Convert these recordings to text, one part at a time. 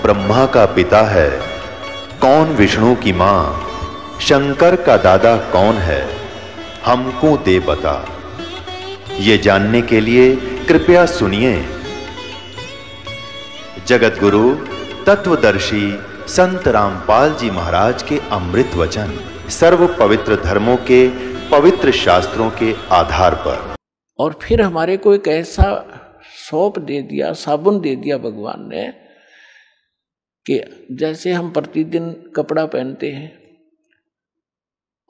ब्रह्मा का पिता है, कौन विष्णु की मां, शंकर का दादा कौन है, हमको दे बता। ये जानने के लिए कृपया सुनिए। जगत गुरु तत्वदर्शी संत रामपाल जी महाराज के अमृत वचन सर्व पवित्र धर्मों के पवित्र शास्त्रों के आधार पर। और फिर हमारे को एक ऐसा सौंप दे दिया, साबुन दे दिया भगवान ने कि जैसे हम प्रतिदिन कपड़ा पहनते हैं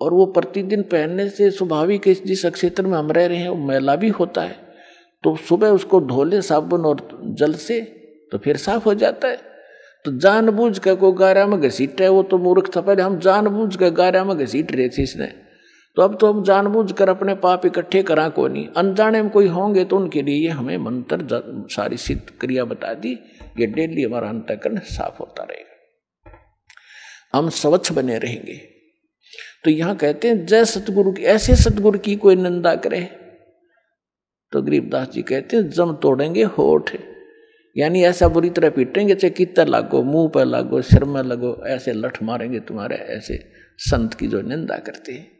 और वो प्रतिदिन पहनने से स्वाभाविक जिस क्षेत्र में हम रह रहे हैं वो मैला भी होता है, तो सुबह उसको धो ले साबुन और जल से तो फिर साफ हो जाता है। तो जानबूझ कर को गारा में घसीट है, वो तो मूर्ख था। पहले हम जानबूझ कर गारा में घसीट रहे थे इसने, तो अब तो हम जानबूझ कर अपने पाप इकट्ठे करा को नहीं। अनजाने में कोई होंगे तो उनके लिए हमें मंत्र सारी सिद्ध क्रिया बता दी, ये डेली हमारा अंतःकरण साफ होता रहेगा, हम स्वच्छ बने रहेंगे। तो यहाँ कहते हैं जय सतगुरु की, ऐसे सतगुरु की कोई निंदा करे तो गरीबदास जी कहते हैं जम तोड़ेंगे होठ, यानी ऐसा बुरी तरह पीटेंगे चाहे कितना लागो, मुंह पर लागो, सिर में लगो, ऐसे लठ मारेंगे तुम्हारे ऐसे संत की जो निंदा करते हैं।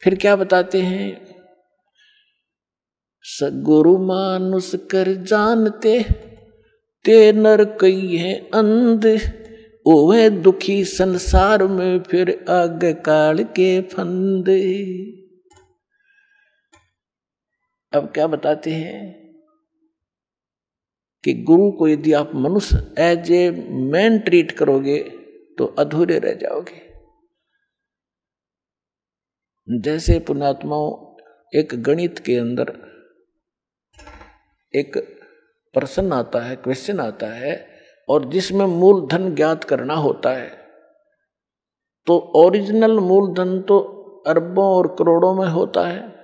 फिर क्या बताते हैं, सगुरु मानुष कर जानते ते नर कई है अंध, ओवे दुखी संसार में फिर आगे काल के फंदे। अब क्या बताते हैं कि गुरु को यदि आप मनुष्य एज ए मैन ट्रीट करोगे तो अधूरे रह जाओगे। जैसे पुण्यात्माओं, एक गणित के अंदर एक प्रश्न आता है, क्वेश्चन आता है, और जिसमें मूलधन ज्ञात करना होता है, तो ओरिजिनल मूलधन तो अरबों और करोड़ों में होता है।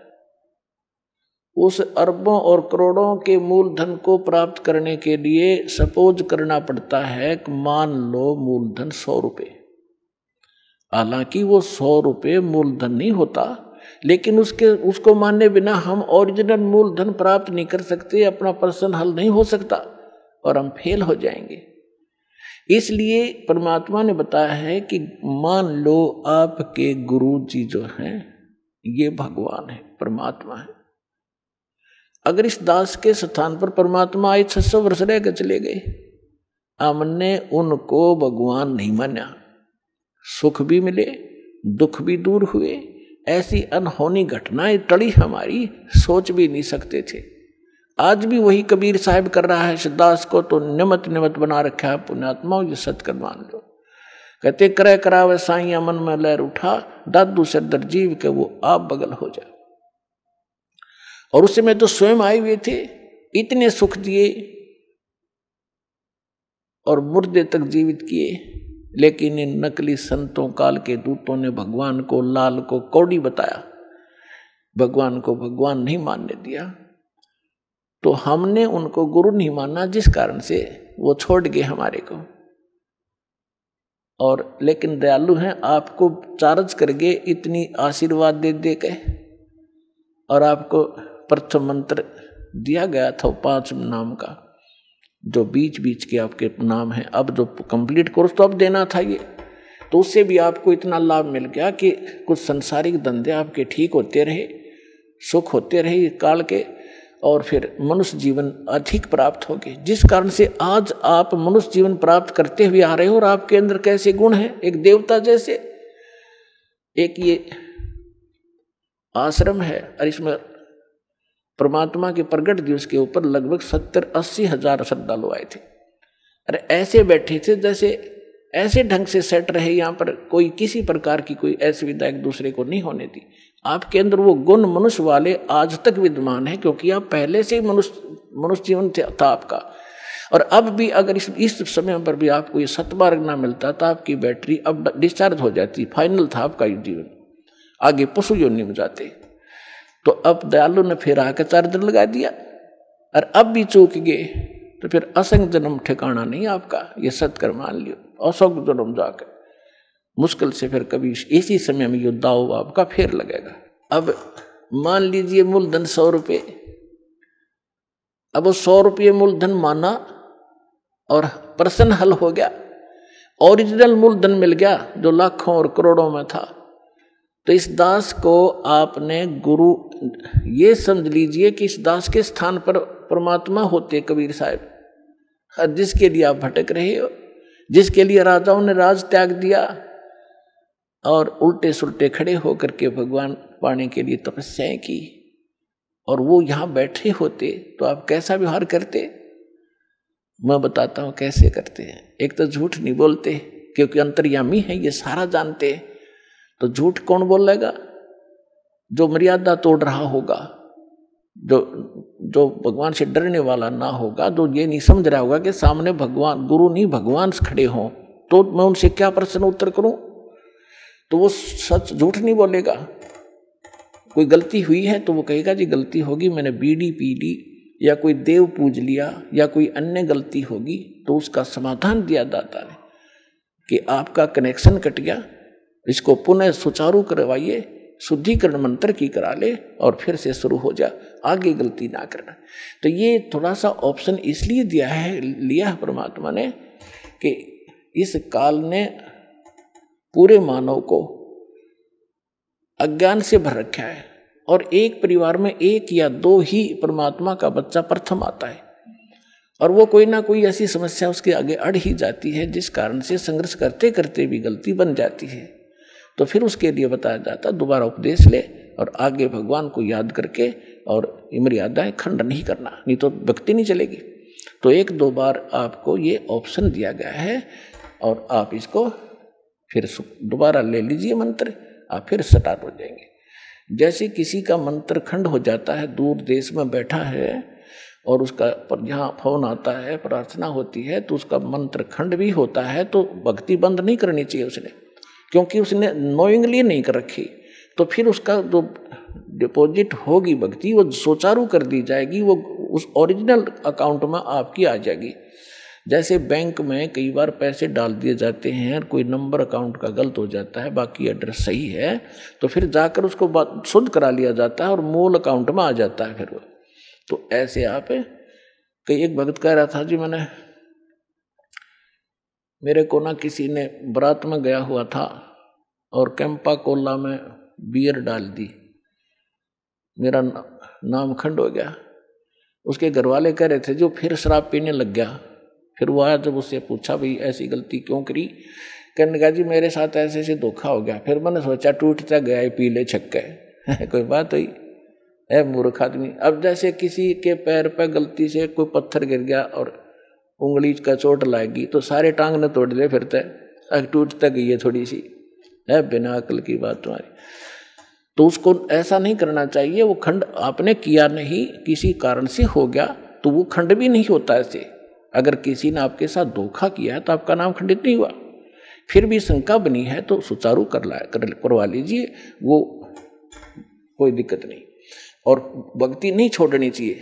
उस अरबों और करोड़ों के मूलधन को प्राप्त करने के लिए सपोज करना पड़ता है कि मान लो मूलधन 100 रुपये। हालांकि वो 100 रुपये मूलधन नहीं होता, लेकिन उसको मानने बिना हम ओरिजिनल मूलधन प्राप्त नहीं कर सकते, अपना प्रश्न हल नहीं हो सकता और हम फेल हो जाएंगे। इसलिए परमात्मा ने बताया है कि मान लो आपके गुरु जी जो हैं ये भगवान है, परमात्मा है। अगर इस दास के स्थान पर परमात्मा आए 600 वर्ष रह कर चले गए, हमने उनको भगवान नहीं माना, सुख भी मिले, दुख भी दूर हुए, ऐसी अनहोनी घटनाएं टली हमारी, सोच भी नहीं सकते थे। आज भी वही कबीर साहब कर रहा है, दास को तो निमत निमत बना रखा है। पुण्यात्माओं ये सत्कर मान लो। कहते करे करावे साइया मन में लहर उठा, दादू से दर जीव के वो आप बगल हो जाए। और उस समय तो स्वयं आए हुए थे, इतने सुख दिए और मुर्दे तक जीवित किए, लेकिन इन नकली संतों काल के दूतों ने भगवान को, लाल को कौड़ी बताया, भगवान को भगवान नहीं मानने दिया। तो हमने उनको गुरु नहीं माना, जिस कारण से वो छोड़ गए हमारे को। और लेकिन दयालु हैं, आपको चार्ज कर गए इतनी आशीर्वाद दे दे के, और आपको प्रथम मंत्र दिया गया था 5 नाम का, जो बीच बीच के आपके नाम है। अब जो कंप्लीट कोर्स तो अब देना था ये, तो उससे भी आपको इतना लाभ मिल गया कि कुछ संसारिक धंधे आपके ठीक होते रहे, सुख होते रहे काल के, और फिर मनुष्य जीवन अधिक प्राप्त हो गए, जिस कारण से आज आप मनुष्य जीवन प्राप्त करते हुए आ रहे हो। और आपके अंदर कैसे गुण हैं, एक देवता जैसे। एक ये आश्रम है और इसमें परमात्मा के प्रगट दिवस के ऊपर लगभग 70-80 हजार श्रद्धालु आए थे। अरे ऐसे बैठे थे जैसे ऐसे ढंग से सेट रहे, यहाँ पर कोई किसी प्रकार की कोई असुविधा एक दूसरे को नहीं होने दी। आपके अंदर वो गुण मनुष्य वाले आज तक विद्यमान है, क्योंकि आप पहले से ही मनुष्य जीवन था आपका। और अब भी अगर इस समय पर भी आपको ये सतमार्ग ना मिलता तो आपकी बैटरी अब डिस्चार्ज हो जाती, फाइनल था आपका जीवन, आगे पशु योनि में जाते। तो अब दयालु ने फिर आकर चार्जर लगा दिया, और अब भी चूक गए तो फिर असंग जन्म ठिकाना नहीं आपका, ये सत्कर मान लियो। असंग जन्म जाकर मुश्किल से फिर कभी इसी समय में ये दाव आपका फिर लगेगा। अब मान लीजिए मूलधन 100 रुपये, अब 100 रुपये मूलधन माना और प्रश्न हल हो गया, ओरिजिनल मूलधन मिल गया जो लाखों और करोड़ों में था। तो इस दास को आपने गुरु, ये समझ लीजिए कि इस दास के स्थान पर परमात्मा होते कबीर साहब, जिसके लिए आप भटक रहे हो, जिसके लिए राजाओं ने राज त्याग दिया और उल्टे सुल्टे खड़े होकर के भगवान पाने के लिए तपस्याएं की, और वो यहाँ बैठे होते तो आप कैसा व्यवहार करते? मैं बताता हूँ कैसे करते हैं। एक तो झूठ नहीं बोलते क्योंकि अंतर्यामी है, ये सारा जानते हैं। तो झूठ कौन बोलेगा? जो मर्यादा तोड़ रहा होगा, जो भगवान से डरने वाला ना होगा, जो ये नहीं समझ रहा होगा कि सामने भगवान, गुरु नहीं भगवान खड़े हों, तो मैं उनसे क्या प्रश्न उत्तर करूं? तो वो सच झूठ नहीं बोलेगा। कोई गलती हुई है तो वो कहेगा जी गलती होगी, मैंने बीड़ी पी ली या कोई देव पूज लिया या कोई अन्य गलती होगी, तो उसका समाधान दिया दाता ने कि आपका कनेक्शन कट गया, इसको पुनः सुचारू करवाइए, शुद्धिकरण मंत्र की करा ले और फिर से शुरू हो जा, आगे गलती ना करना। तो ये थोड़ा सा ऑप्शन इसलिए लिया है परमात्मा ने कि इस काल ने पूरे मानव को अज्ञान से भर रखा है, और एक परिवार में एक या दो ही परमात्मा का बच्चा प्रथम आता है, और वो कोई ना कोई ऐसी समस्या उसके आगे अड़ ही जाती है जिस कारण से संघर्ष करते करते भी गलती बन जाती है। तो फिर उसके लिए बताया जाता दोबारा उपदेश ले और आगे भगवान को याद करके और मर्यादाएं खंड नहीं करना, नहीं तो भक्ति नहीं चलेगी। तो एक दो बार आपको ये ऑप्शन दिया गया है और आप इसको फिर दोबारा ले लीजिए मंत्र, आप फिर स्टार्ट हो जाएंगे। जैसे किसी का मंत्र खंड हो जाता है, दूर देश में बैठा है और उसका पर जहाँ फोन आता है, प्रार्थना होती है, तो उसका मंत्र खंड भी होता है, तो भक्ति बंद नहीं करनी चाहिए उसने, क्योंकि उसने नोइंगली नहीं कर रखी। तो फिर उसका जो डिपॉजिट होगी भक्ति वो सुचारू कर दी जाएगी, वो उस ओरिजिनल अकाउंट में आपकी आ जाएगी। जैसे बैंक में कई बार पैसे डाल दिए जाते हैं, कोई नंबर अकाउंट का गलत हो जाता है, बाकी एड्रेस सही है, तो फिर जाकर उसको शुद्ध करा लिया जाता है और मूल अकाउंट में आ जाता है फिर वो। तो ऐसे आप कई, एक भगत कह रहा था जी, मेरे को ना किसी ने बारात में गया हुआ था और कैंपा कोला में बियर डाल दी, मेरा नाम खंड हो गया। उसके घर वाले कह रहे थे जो फिर शराब पीने लग गया। फिर वो आया, जब उससे पूछा भाई ऐसी गलती क्यों करी, कहने लगा जी मेरे साथ ऐसे ऐसे धोखा हो गया। फिर मैंने सोचा टूटता गया पी ले छक्के कोई बात हुई है मूर्ख आदमी। अब जैसे किसी के पैर पर गलती से कोई पत्थर गिर गया और उंगली का चोट लाएगी तो सारे टांग ने तोड़ ले, फिर तक टूटता गई है थोड़ी सी, है बिना अकल की बात तुम्हारी। तो उसको ऐसा नहीं करना चाहिए। वो खंड आपने किया नहीं, किसी कारण से हो गया तो वो खंड भी नहीं होता ऐसे। अगर किसी ने आपके साथ धोखा किया है तो आपका नाम खंडित नहीं हुआ। फिर भी शंका बनी है तो सुचारू करवा लीजिए, वो कोई दिक्कत नहीं। और भक्ति नहीं छोड़नी चाहिए,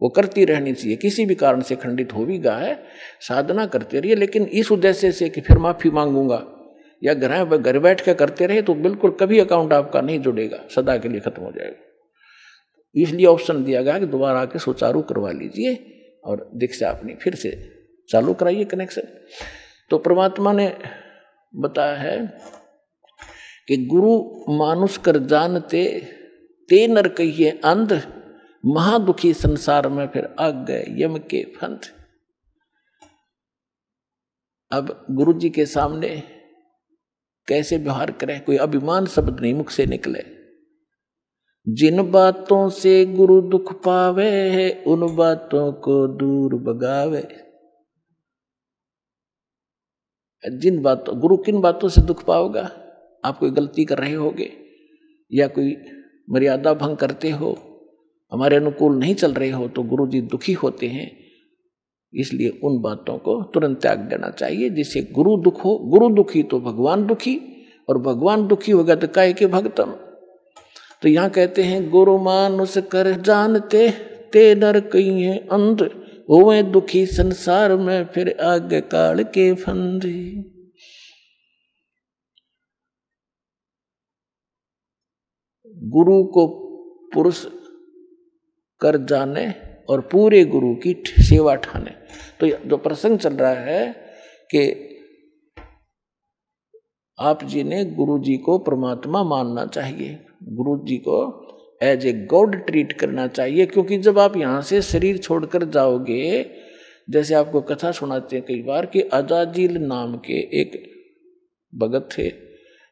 वो करती रहनी चाहिए। किसी भी कारण से खंडित हो भी गया है, साधना करते रहिए, लेकिन इस उद्देश्य से कि फिर माफी मांगूंगा या घर बैठ कर करते रहे तो बिल्कुल कभी अकाउंट आपका नहीं जुड़ेगा, सदा के लिए खत्म हो जाएगा। इसलिए ऑप्शन दिया गया कि दोबारा आके सुचारू करवा लीजिए और दीक्षा अपनी फिर से चालू कराइए कनेक्शन। तो परमात्मा ने बताया है कि गुरु मानुष कर जानते ते नर कहिए अंध, महादुखी संसार में फिर आ गए यम के फंद। अब गुरु जी के सामने कैसे व्यवहार करें, कोई अभिमान शब्द नहीं मुख से निकले। जिन बातों से गुरु दुख पावे उन बातों को दूर भगावे। जिन बातों, गुरु किन बातों से दुख पाओगा? आप कोई गलती कर रहे होगे या कोई मर्यादा भंग करते हो, हमारे अनुकूल नहीं चल रहे हो, तो गुरु जी दुखी होते हैं। इसलिए उन बातों को तुरंत त्याग देना चाहिए जिससे गुरु दुख हो। गुरु दुखी तो भगवान दुखी, और भगवान दुखी होगा तो काहे के भगतम। तो यहाँ कहते हैं गुरु मानुष कर जानते ते नर कहिए अंध, होवे दुखी संसार में फिर आगे काल के फंद। गुरु को पुरुष कर जाने और पूरे गुरु की सेवा ठाने। तो जो प्रसंग चल रहा है कि आप जी ने गुरु जी को परमात्मा मानना चाहिए, गुरु जी को एज ए गॉड ट्रीट करना चाहिए, क्योंकि जब आप यहाँ से शरीर छोड़कर जाओगे, जैसे आपको कथा सुनाते हैं कई बार कि अजाजिल नाम के एक भगत थे,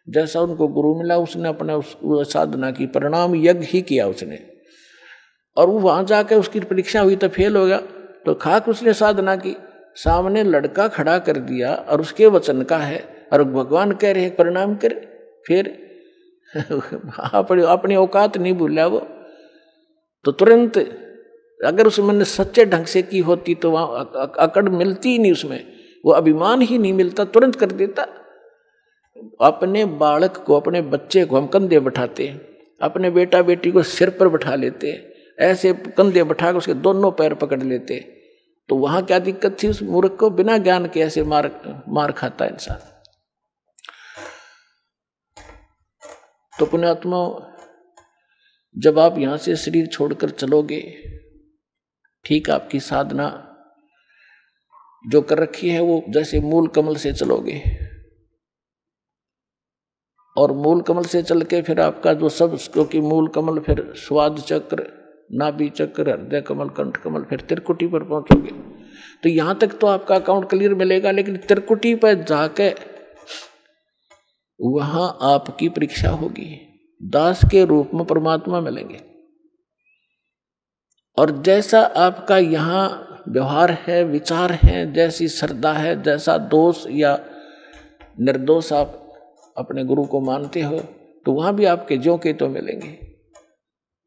जैसा उनको गुरु मिला उसने अपना साधना की परिणाम यज्ञ ही किया उसने, और वो वहाँ जाकर उसकी परीक्षा हुई तो फेल हो गया, तो खाक उसने साधना की, सामने लड़का खड़ा कर दिया और उसके वचन का है, और भगवान कह रहे हैं परिणाम कर, फिर अपनी औकात नहीं भूला वो, तो तुरंत अगर उस मन ने सच्चे ढंग से की होती तो वहाँ अकड़ मिलती ही नहीं, उसमें वो अभिमान ही नहीं मिलता, तुरंत कर देता। अपने बालक को, अपने बच्चे को हम कंधे बैठाते हैं, अपने बेटा बेटी को सिर पर बैठा लेते हैं, ऐसे कंधे बैठा कर उसके दोनों पैर पकड़ लेते, तो वहाँ क्या दिक्कत थी उस मूर्ख को? बिना ज्ञान के ऐसे मार खाता इंसान। तो पुण्यात्मा, जब आप यहाँ से शरीर छोड़कर चलोगे, ठीक आपकी साधना जो कर रखी है वो जैसे मूल कमल से चलोगे, और मूल कमल से चल के फिर आपका जो सब, क्योंकि मूल कमल फिर स्वाद चक्र, नाभि चक्र, हृदय कमल, कंठ कमल, फिर त्रिकुटी पर पहुंचोगे, तो यहाँ तक तो आपका अकाउंट क्लियर मिलेगा, लेकिन त्रिकुटी पर जाके वहां आपकी परीक्षा होगी, दास के रूप में परमात्मा मिलेंगे, और जैसा आपका यहाँ व्यवहार है, विचार है, जैसी श्रद्धा है, जैसा दोष या निर्दोष आप अपने गुरु को मानते हो, तो वहाँ भी आपके ज्यों के तो मिलेंगे।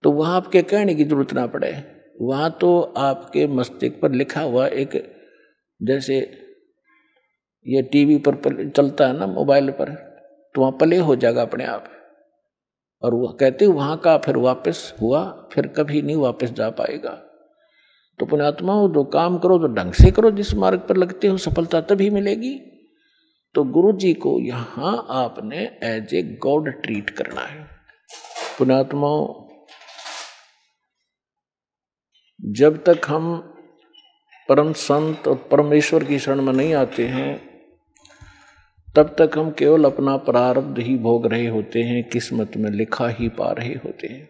तो वहाँ आपके कहने की जरूरत ना पड़े, वहाँ तो आपके मस्तिष्क पर लिखा हुआ एक, जैसे ये टीवी पर चलता है ना, मोबाइल पर, तो वहाँ प्ले हो जाएगा अपने आप, और वह कहते वहाँ का फिर वापस हुआ, फिर कभी नहीं वापस जा पाएगा। तो पुण्यात्माओं, जो काम करो तो ढंग से करो, जिस मार्ग पर लगते हो सफलता तभी मिलेगी। तो गुरु जी को यहाँ आपने एज ए गॉड ट्रीट करना है। पुण्यात्माओं, जब तक हम परम संत और परमेश्वर की शरण में नहीं आते हैं, तब तक हम केवल अपना प्रारब्ध ही भोग रहे होते हैं, किस्मत में लिखा ही पा रहे होते हैं।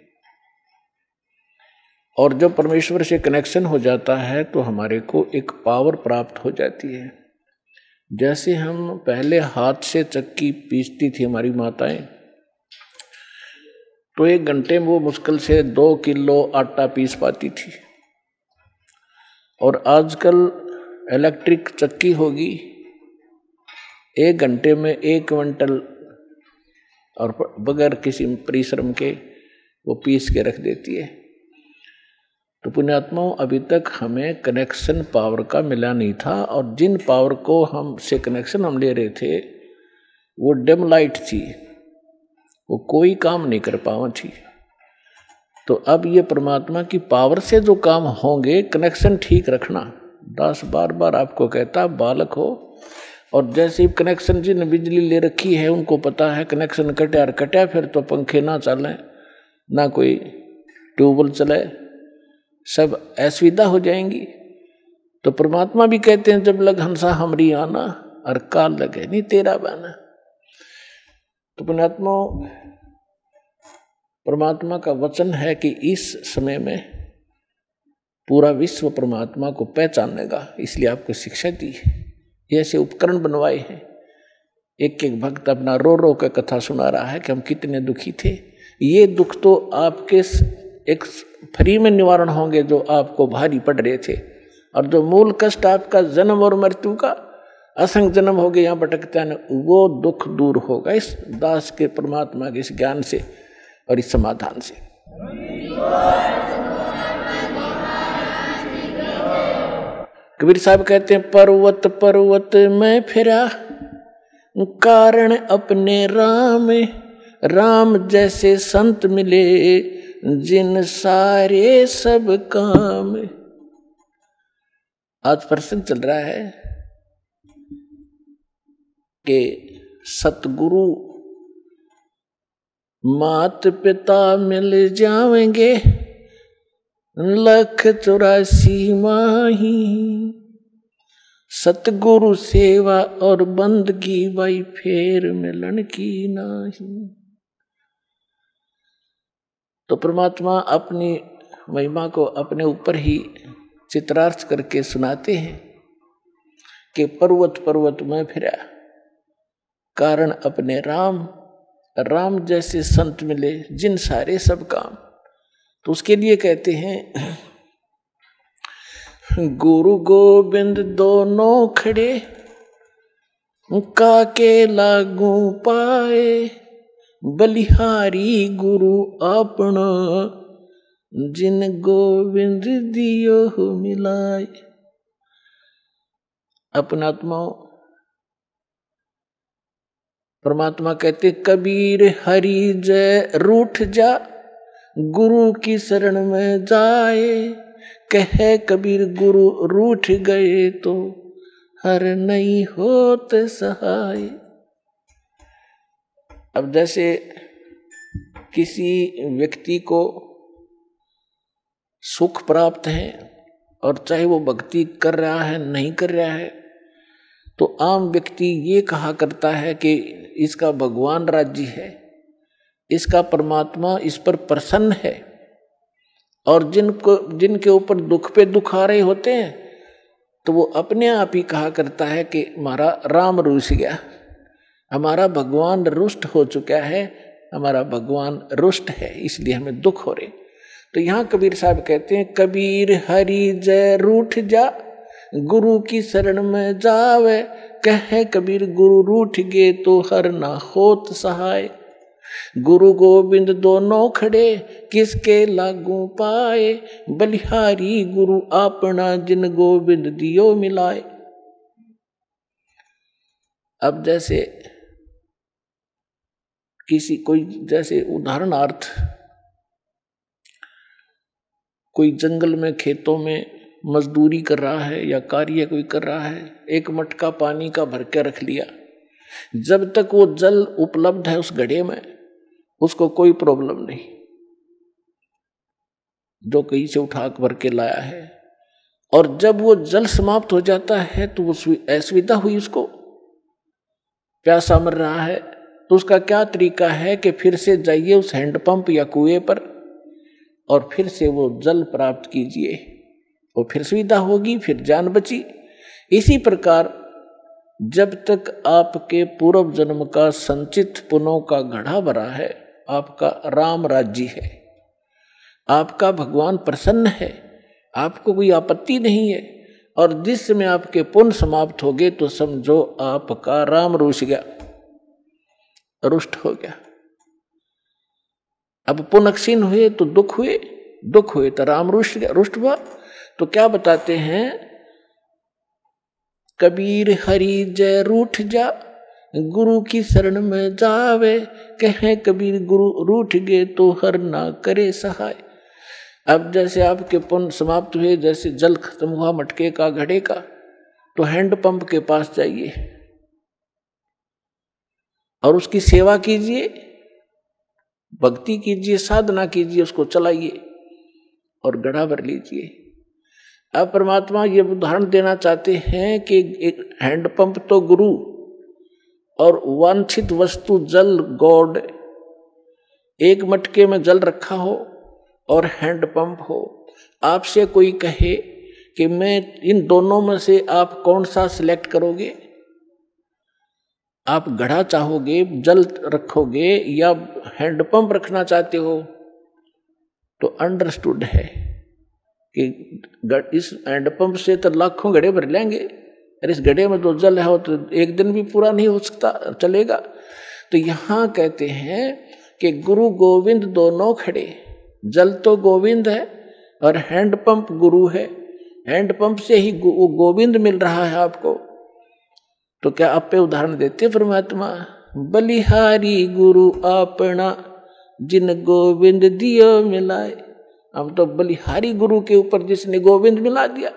और जब परमेश्वर से कनेक्शन हो जाता है तो हमारे को एक पावर प्राप्त हो जाती है। जैसे हम पहले हाथ से चक्की पीसती थी हमारी माताएं, तो 1 घंटे में वो मुश्किल से 2 किलो आटा पीस पाती थी, और आजकल इलेक्ट्रिक चक्की होगी, 1 घंटे में 1 क्विंटल और बगैर किसी परिश्रम के वो पीस के रख देती है। तो पुण्यात्माओं, अभी तक हमें कनेक्शन पावर का मिला नहीं था, और जिन पावर को हमसे कनेक्शन हम ले रहे थे वो डिम लाइट थी, वो कोई काम नहीं कर पावा थी। तो अब ये परमात्मा की पावर से जो काम होंगे, कनेक्शन ठीक रखना। दास बार बार आपको कहता, बालक हो, और जैसे ही कनेक्शन जिन बिजली ले रखी है उनको पता है कनेक्शन कटा और कटा, फिर तो पंखे ना चलें, ना कोई ट्यूबवेल चले, सब असुविधा हो जाएंगी। तो परमात्मा भी कहते हैं, जब लग हंसा हमरी आना, और काल लगे नहीं तेरा बाना। तो पुण्यात्मा, परमात्मा का वचन है कि इस समय में पूरा विश्व परमात्मा को पहचानेगा, इसलिए आपको शिक्षा दी है, ऐसे उपकरण बनवाए हैं। एक एक भक्त अपना रो रो कर कथा सुना रहा है कि हम कितने दुखी थे। ये दुख तो आपके एक फ्री में निवारण होंगे जो आपको भारी पड़ रहे थे, और जो मूल कष्ट आपका जन्म और मृत्यु का असंग जन्म हो गए यहाँ भटकता है, वो दुख दूर होगा इस दास के परमात्मा के इस ज्ञान से और इस समाधान से। कबीर साहब कहते हैं, पर्वत पर्वत में फिरा कारण अपने राम, राम जैसे संत मिले जिन सारे सब काम। आज प्रसंग चल रहा है कि सतगुरु मात पिता मिल जाएंगे, 184 माही, सतगुरु सेवा और बंदगी बाई फेर मिलन की नाही। तो परमात्मा अपनी महिमा को अपने ऊपर ही चित्रार्थ करके सुनाते हैं कि पर्वत पर्वत में फिरा, कारण अपने राम, राम जैसे संत मिले जिन सारे सब काम। तो उसके लिए कहते हैं गुरु गोविंद दोनों खड़े, काके लागू पाए, बलिहारी गुरु अपना, जिन गोविंद दियो मिलाए। अपनात्माओं, परमात्मा कहते कबीर हरि जय रूठ जा, गुरु की शरण में जाए, कहे कबीर गुरु रूठ गए तो हर नहीं होत सहाय। अब जैसे किसी व्यक्ति को सुख प्राप्त है और चाहे वो भक्ति कर रहा है नहीं कर रहा है, तो आम व्यक्ति ये कहा करता है कि इसका भगवान राज्य है, इसका परमात्मा इस पर प्रसन्न है। और जिनके ऊपर दुख पे दुख आ रहे होते हैं तो वो अपने आप ही कहा करता है कि हमारा राम रूठ गया, हमारा भगवान रुष्ट हो चुका है, हमारा भगवान रुष्ट है, इसलिए हमें दुख हो रहे। तो यहाँ कबीर साहब कहते हैं कबीर हरि जय रूठ जा, गुरु की शरण में जावे, कहे कबीर गुरु रूठ गे तो हर ना होत सहाय। गुरु गोविंद दोनों खड़े, किसके लागू पाए, बलिहारी गुरु अपना, जिन गोविंद दियो मिलाए। अब जैसे किसी कोई, जैसे उदाहरणार्थ कोई जंगल में खेतों में मजदूरी कर रहा है या कार्य कोई कर रहा है, एक मटका पानी का भर के रख लिया, जब तक वो जल उपलब्ध है उस घड़े में उसको कोई प्रॉब्लम नहीं, जो कहीं से उठा भर के लाया है। और जब वो जल समाप्त हो जाता है तो वो असुविधा हुई, उसको प्यासा मर रहा है, तो उसका क्या तरीका है कि फिर से जाइए उस हैंडपंप या कुएं पर और फिर से वो जल प्राप्त कीजिए, और फिर सुविधा होगी, फिर जान बची। इसी प्रकार जब तक आपके पूर्व जन्म का संचित पुण्यों का घड़ा भरा है, आपका राम राज्य है, आपका भगवान प्रसन्न है, आपको कोई आपत्ति नहीं है। और जिस समय आपके पुण्य समाप्त हो गए तो समझो आपका राम रुष्ट गया, रुष्ट हो गया। अब पुण्य क्षीण हुए तो दुख हुए, दुख हुए तो राम रुष्ट गया, रुष्ट हुआ। तो क्या बताते हैं, कबीर हरि जय रूठ जा, गुरु की शरण में जावे, कहे कबीर गुरु रूठ गए तो हर ना करे सहाय। अब जैसे आपके पुण्य समाप्त हुए, जैसे जल खत्म हुआ मटके का घड़े का, तो हैंडपंप के पास जाइए और उसकी सेवा कीजिए, भक्ति कीजिए, साधना कीजिए, उसको चलाइए और घड़ा भर लीजिए। अब परमात्मा ये उदाहरण देना चाहते हैं कि एक हैंडपंप तो गुरु और वांछित वस्तु जल गॉड, एक मटके में जल रखा हो और हैंडपंप हो। आपसे कोई कहे कि मैं इन दोनों में से आप कौन सा सिलेक्ट करोगे, आप घड़ा चाहोगे, जल रखोगे या हैंडपंप रखना चाहते हो, तो अंडरस्टूड है कि इस हैंडपंप से तो लाखों घड़े भर लेंगे, और इस घड़े में तो जल है तो एक दिन भी पूरा नहीं हो सकता, चलेगा। तो यहाँ कहते हैं कि गुरु गोविंद दोनों खड़े, जल तो गोविंद है और हैंडपंप गुरु है, हैंडपंप से ही गोविंद मिल रहा है आपको। तो क्या आप पे उदाहरण देते परमात्मा, बलिहारी गुरु अपना, जिन गोविंद दियो मिलाए। हम तो बलिहारी गुरु के ऊपर जिसने गोविंद मिला दिया।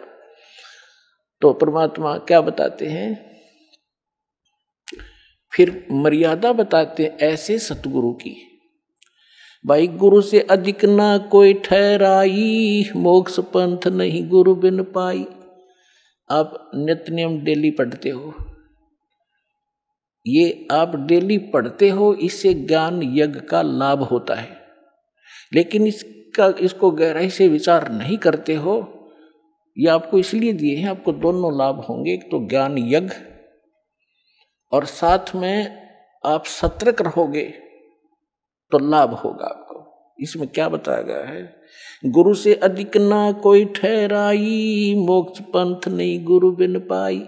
तो परमात्मा क्या बताते हैं, फिर मर्यादा बताते हैं ऐसे सतगुरु की, भाई गुरु से अधिक ना कोई ठहराई, मोक्ष पंथ नहीं गुरु बिन पाई। आप नित्य नियम डेली पढ़ते हो, ये आप डेली पढ़ते हो, इससे ज्ञान यज्ञ का लाभ होता है, लेकिन इसको गहराई से विचार नहीं करते हो। ये आपको इसलिए दिए हैं, आपको दोनों लाभ होंगे, एक तो ज्ञान यज्ञ और साथ में आप सतर्क रहोगे तो लाभ होगा आपको। इसमें क्या बताया गया है, गुरु से अधिक ना कोई ठहराई, मोक्ष पंथ नहीं गुरु बिन पाई।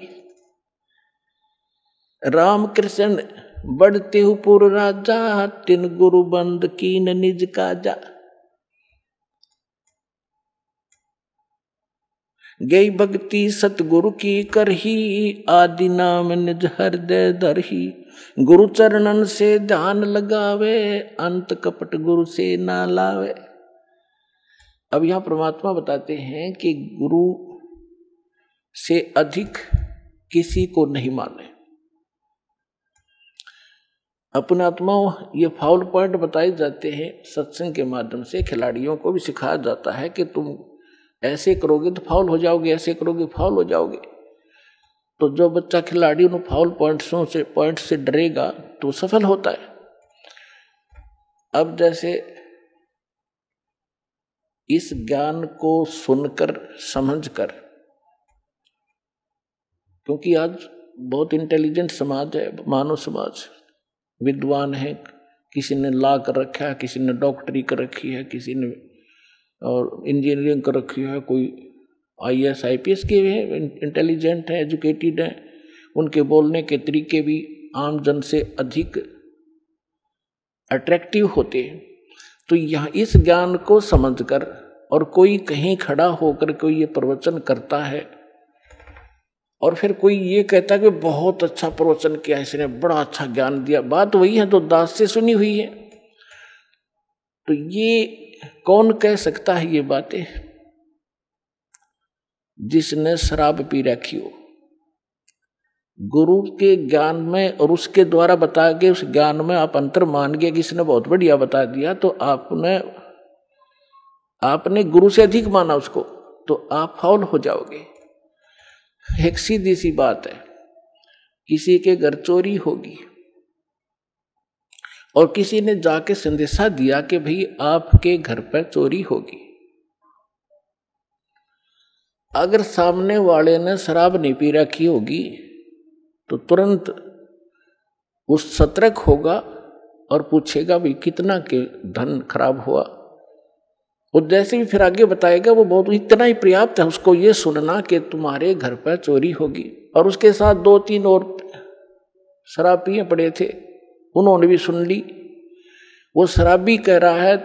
राम कृष्ण बढ़ते हु पुर राजा, तिन गुरु बंद कीन निज काजा। गई भक्ति सतगुरु की करही, आदि नाम निज हृदय धरही। गुरु चरणन से ध्यान लगावे, अंत कपट गुरु से ना लावे। अब यहां परमात्मा बताते हैं कि गुरु से अधिक किसी को नहीं माने। अपने आत्माओं ये फाउल पॉइंट बताए जाते हैं सत्संग के माध्यम से, खिलाड़ियों को भी सिखाया जाता है कि तुम ऐसे करोगे तो फाउल हो जाओगे, ऐसे करोगे फाउल हो जाओगे। तो जो बच्चा खिलाड़ी उन फाउल पॉइंट से डरेगा तो सफल होता है। अब जैसे इस ज्ञान को सुनकर समझकर, क्योंकि आज बहुत इंटेलिजेंट समाज है, मानव समाज, विद्वान है, किसी ने लॉ कर रखा है, किसी ने डॉक्टरी कर रखी है, किसी ने और इंजीनियरिंग कर रखी है, कोई IAS IPS के हैं, इंटेलिजेंट है, एजुकेटेड है, उनके बोलने के तरीके भी आम जन से अधिक अट्रैक्टिव होते हैं। तो यहाँ इस ज्ञान को समझकर, और कोई कहीं खड़ा होकर कोई ये प्रवचन करता है और फिर कोई ये कहता है कि बहुत अच्छा प्रवचन किया, इसने बड़ा अच्छा ज्ञान दिया, बात वही है तो दास से सुनी हुई है। तो ये कौन कह सकता है ये बातें? जिसने शराब पी रखी हो। गुरु के ज्ञान में और उसके द्वारा बताए गए उस ज्ञान में आप अंतर मान गए कि इसने बहुत बढ़िया बता दिया, तो आपने गुरु से अधिक माना उसको, तो आप फाउल हो जाओगे। एक सीधी सी बात है, किसी के घर चोरी होगी और किसी ने जाके संदेशा दिया कि भाई आपके घर पर चोरी होगी। अगर सामने वाले ने शराब नहीं पी रखी होगी तो तुरंत उस सतर्क होगा और पूछेगा भाई कितना के धन खराब हुआ, और जैसे भी फिर आगे बताएगा वो बहुत इतना ही पर्याप्त है उसको ये सुनना कि तुम्हारे घर पर चोरी होगी। और उसके साथ 2-3 और शराब पिए पड़े थे, उन्होंने भी सुन ली। वो शराबी कह रहा है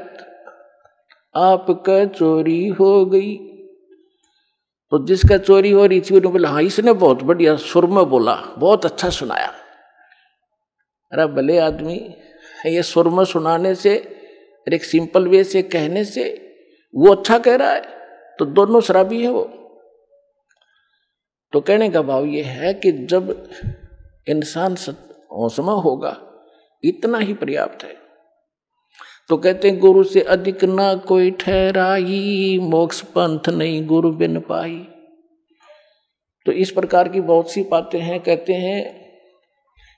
आपका चोरी हो गई, तो जिसका चोरी हो रही थी उन्होंने बोला हाँ इसने बहुत बढ़िया सुर में बोला, बहुत अच्छा सुनाया। अरे भले आदमी, ये सुर में सुनाने से एक सिंपल वे से कहने से वो अच्छा कह रहा है, तो दोनों शराबी है वो। तो कहने का भाव ये है कि जब इंसान होशमा होगा इतना ही पर्याप्त है। तो कहते हैं गुरु से अधिक ना कोई ठहराई, मोक्ष पंथ नहीं गुरु बिन पाई। तो इस प्रकार की बहुत सी बातें हैं। कहते हैं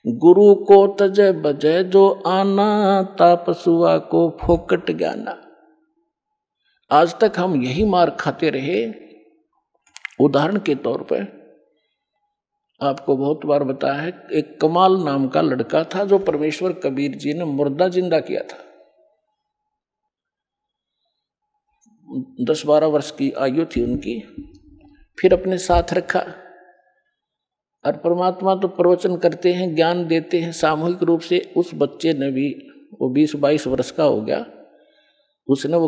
गुरु को तजय बजय जो आना, तापसुआ को फोकट ज्ञाना। आज तक हम यही मार खाते रहे। उदाहरण के तौर पर आपको बहुत बार बताया है, एक कमाल नाम का लड़का था जो परमेश्वर कबीर जी ने मुर्दा जिंदा किया था। 10-12 वर्ष की आयु थी उनकी, फिर अपने साथ रखा। और परमात्मा तो प्रवचन करते हैं, ज्ञान देते हैं सामूहिक रूप से। उस बच्चे ने भी, वो 20-22 वर्ष का हो गया, उसने वो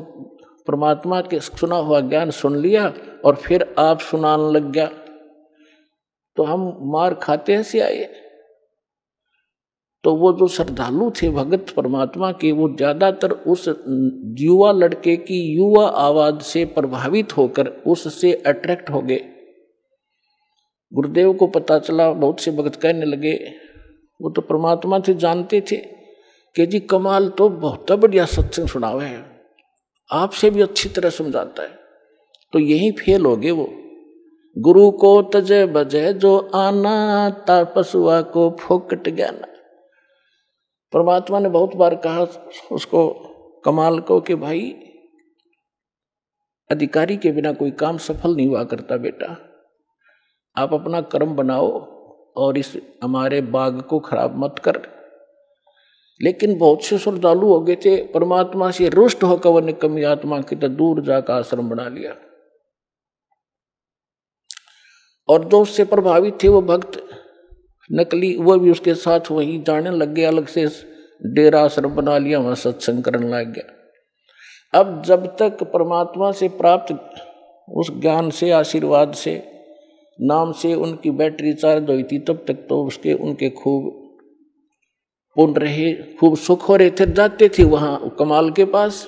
परमात्मा के सुना हुआ ज्ञान सुन लिया और फिर आप सुनाने लग गया। तो हम मार खाते से आए। तो वो जो श्रद्धालु थे भगत परमात्मा के, वो ज्यादातर उस युवा लड़के की युवा आवाज से प्रभावित होकर उससे अट्रैक्ट हो गए। गुरुदेव को पता चला, बहुत से भगत कहने लगे वो तो परमात्मा थे, जानते थे, कि जी कमाल तो बहुत बढ़िया सत्संग सुनावे है, आपसे भी अच्छी तरह समझाता है, तो यही फेल हो गए वो। गुरु को तजे बजे जो आना, तापसुआ को फोकट ज्ञाना। परमात्मा ने बहुत बार कहा उसको, कमाल को, कि भाई अधिकारी के बिना कोई काम सफल नहीं हुआ करता बेटा, आप अपना कर्म बनाओ और इस हमारे बाग को खराब मत कर। लेकिन बहुत से श्रद्धालु हो गए थे, परमात्मा से रुष्ट होकर वह निकम्मी आत्मा की तो दूर जाकर आश्रम बना लिया। और जो उससे प्रभावित थे वो भक्त नकली, वो भी उसके साथ वहीं जाने लग गए, अलग से डेरा आश्रम बना लिया, वहां सत्संग करने लग गया। अब जब तक परमात्मा से प्राप्त उस ज्ञान से, आशीर्वाद से, नाम से उनकी बैटरी चार्ज हुई थी, तब तक तो उनके खूब पुण्य रहे, खूब सुख हो रहे थे। जाते थे वहां कमाल के पास